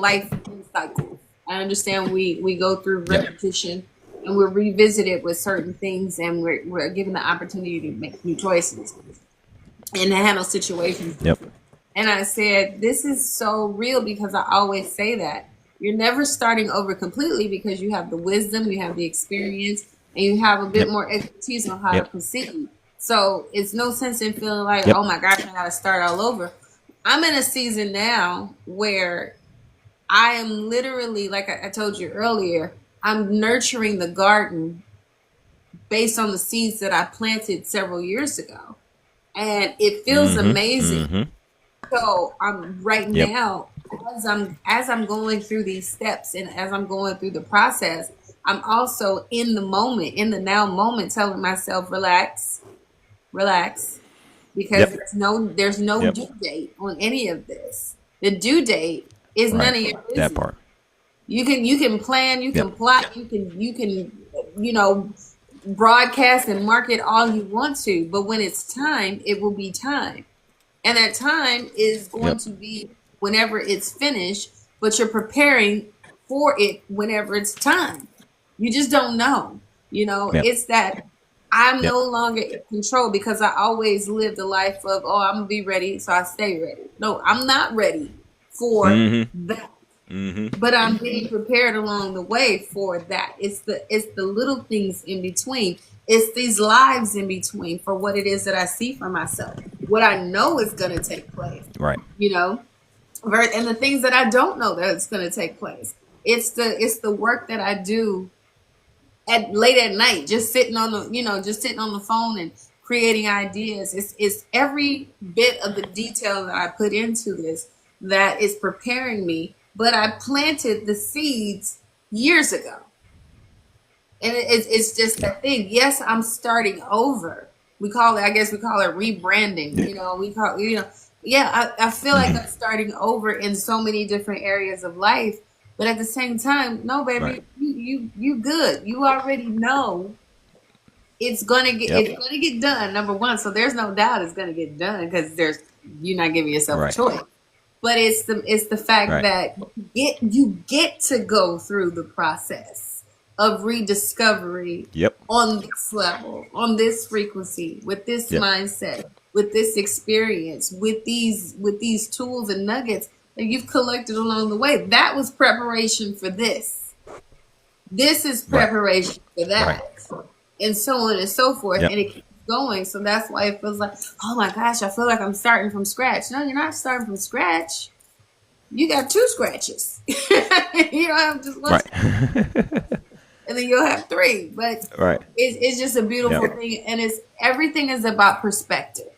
life in cycles. I understand we go through Yep. repetition, and we're revisited with certain things, and we're given the opportunity to make new choices and to handle situations. Yep. And I said, this is so real, because I always say that you're never starting over completely, because you have the wisdom, you have the experience, and you have a bit Yep. more expertise on how to Yep. proceed. So it's no sense in feeling like, Yep. oh my gosh, I got to start all over. I'm in a season now where I am literally, like I told you earlier, I'm nurturing the garden based on the seeds that I planted several years ago. And it feels Mm-hmm. amazing. Mm-hmm. So I'm right Yep. now, as I'm going through these steps, and as I'm going through the process, I'm also in the moment, in the now moment, telling myself, relax, relax, because Yep. there's no Yep. due date on any of this. The due date is none Right. of your That business. part. You can plan, you Yep. can plot, you can you know broadcast and market all you want to, but when it's time, it will be time. And that time is going Yep. to be whenever it's finished, but you're preparing for it whenever it's time. You just don't know. Yep. It's that I'm Yep. no longer in control, because I always lived a life of, oh, I'm going to be ready, so I stay ready. No, I'm not ready for Mm-hmm. that, Mm-hmm. but I'm getting prepared along the way for that. It's the little things in between. It's these lives in between for what it is that I see for myself, what I know is going to take place, Right. you know, and the things that I don't know that it's going to take place. It's the work that I do at late at night, just sitting on the phone and creating ideas. It's every bit of the detail that I put into this that is preparing me. But I planted the seeds years ago, and it's just Yeah. that thing. Yes, I'm starting over. I guess we call it rebranding. Yeah. Yeah, I feel like Mm-hmm. I'm starting over in so many different areas of life. But at the same time, no, Right. baby, you good. You already know Yep. it's gonna get done. Number one, so there's no doubt it's gonna get done, because you're not giving yourself a Right. choice. But it's the fact Right. that you get to go through the process of rediscovery Yep. on this level, on this frequency, with this Yep. mindset, with this experience, with these tools and nuggets that you've collected along the way. That was preparation for this. This is Right. preparation for Right. that, and so on and so forth. Yep. And it keeps going. So that's why it feels like, oh my gosh, I feel like I'm starting from scratch. No, you're not starting from scratch. You got two scratches. You don't have just one, Right. and then you'll have three. But Right. it's just a beautiful Yep. thing, and everything is about perspective.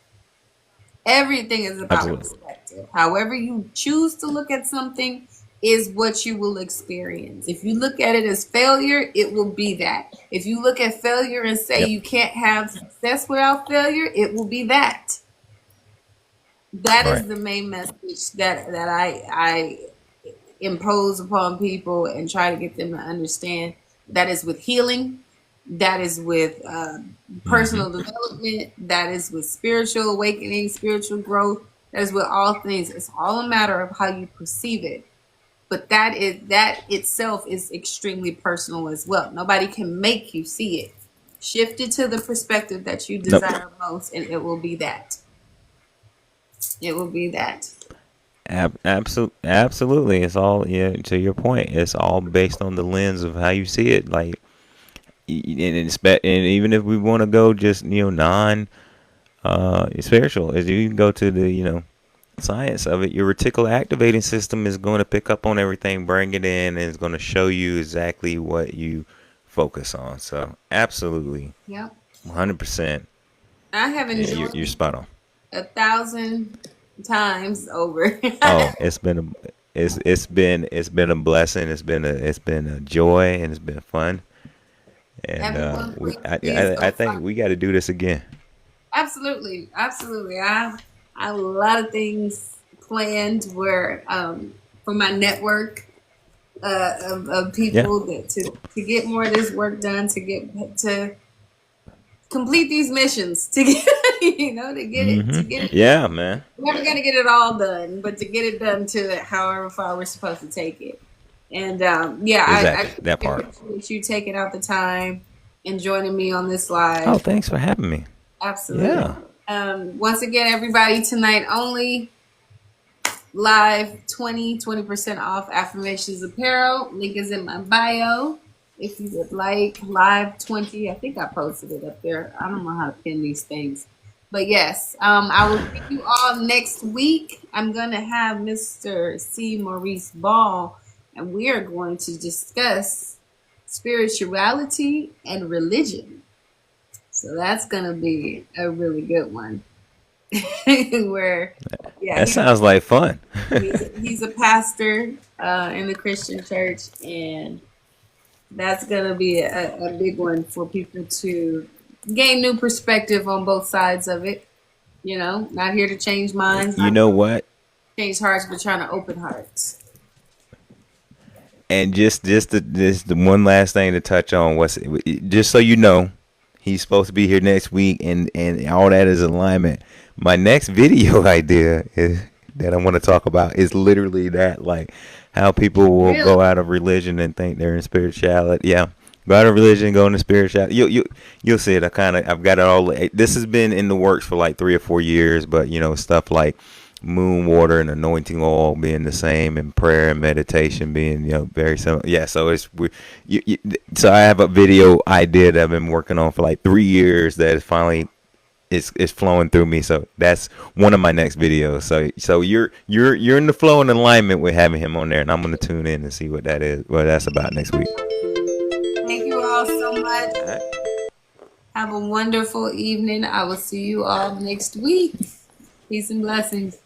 Everything is about Absolutely. perspective. However you choose to look at something is what you will experience. If you look at it as failure, it will be that. If you look at failure and say Yep. you can't have success without failure, it will be that. That Right. is the main message that I impose upon people and try to get them to understand. That is with healing. That is with Mm-hmm. personal development. That is with spiritual awakening, spiritual growth. That is with all things. It's all a matter of how you perceive it. But that itself is extremely personal as well. Nobody can make you see it. Shift it to the perspective that you Nope. desire most, and it will be that. It will be that. Absolutely. It's all, yeah. To your point, it's all based on the lens of how you see it. Like, and even if we want to go just non spiritual, as you can go to the science of it, your reticular activating system is going to pick up on everything, bring it in, and it's going to show you exactly what you focus on. So absolutely, Yep. 100%. I have Yeah, you're enjoyed spot on. 1,000 times over. Oh, it's been a blessing. It's been a joy, and it's been fun. And Everyone, please I go think find. we got to do this again. Absolutely, absolutely. I have a lot of things planned where for my network of Yeah. people that to get more of this work done, to complete these missions, to get to get it Yeah, done. man. We're never gonna get it all done, but to get it done to however far we're supposed to take it. And yeah, I Exactly that part. appreciate you taking out the time and joining me on this live. Oh, thanks for having me. Absolutely. Yeah. Once again, everybody, tonight only live 20% off affirmations apparel. Link is in my bio. If you would like live 20, I think I posted it up there. I don't know how to pin these things. But yes, I will see you all next week. I'm going to have Mr. C. Maurice Ball, and we are going to discuss spirituality and religion. So that's going to be a really good one. Where, yeah, That sounds like fun. he's a pastor in the Christian church, and that's gonna be a big one for people to gain new perspective on both sides of it. Not here to change minds, You not know what? change hearts, but trying to open hearts. And just the one last thing to touch on was, just so you know, he's supposed to be here next week, and all that is alignment. My next video idea that I want to talk about is literally that, like how people will Really? go out of religion and think they're in spirituality. Yeah, go out of religion, go into spirituality. You'll see it. I've got it all. This has been in the works for like 3 or 4 years, but stuff like moon water and anointing oil being the same, and prayer and meditation being very similar. Yeah, so so I have a video idea that I've been working on for like 3 years that is finally it's flowing through me. So that's one of my next videos. So you're in the flow and alignment with having him on there, and I'm gonna tune in and see what that's about next week. Thank you all so much. All right. Have a wonderful evening. I will see you all next week. Peace and blessings.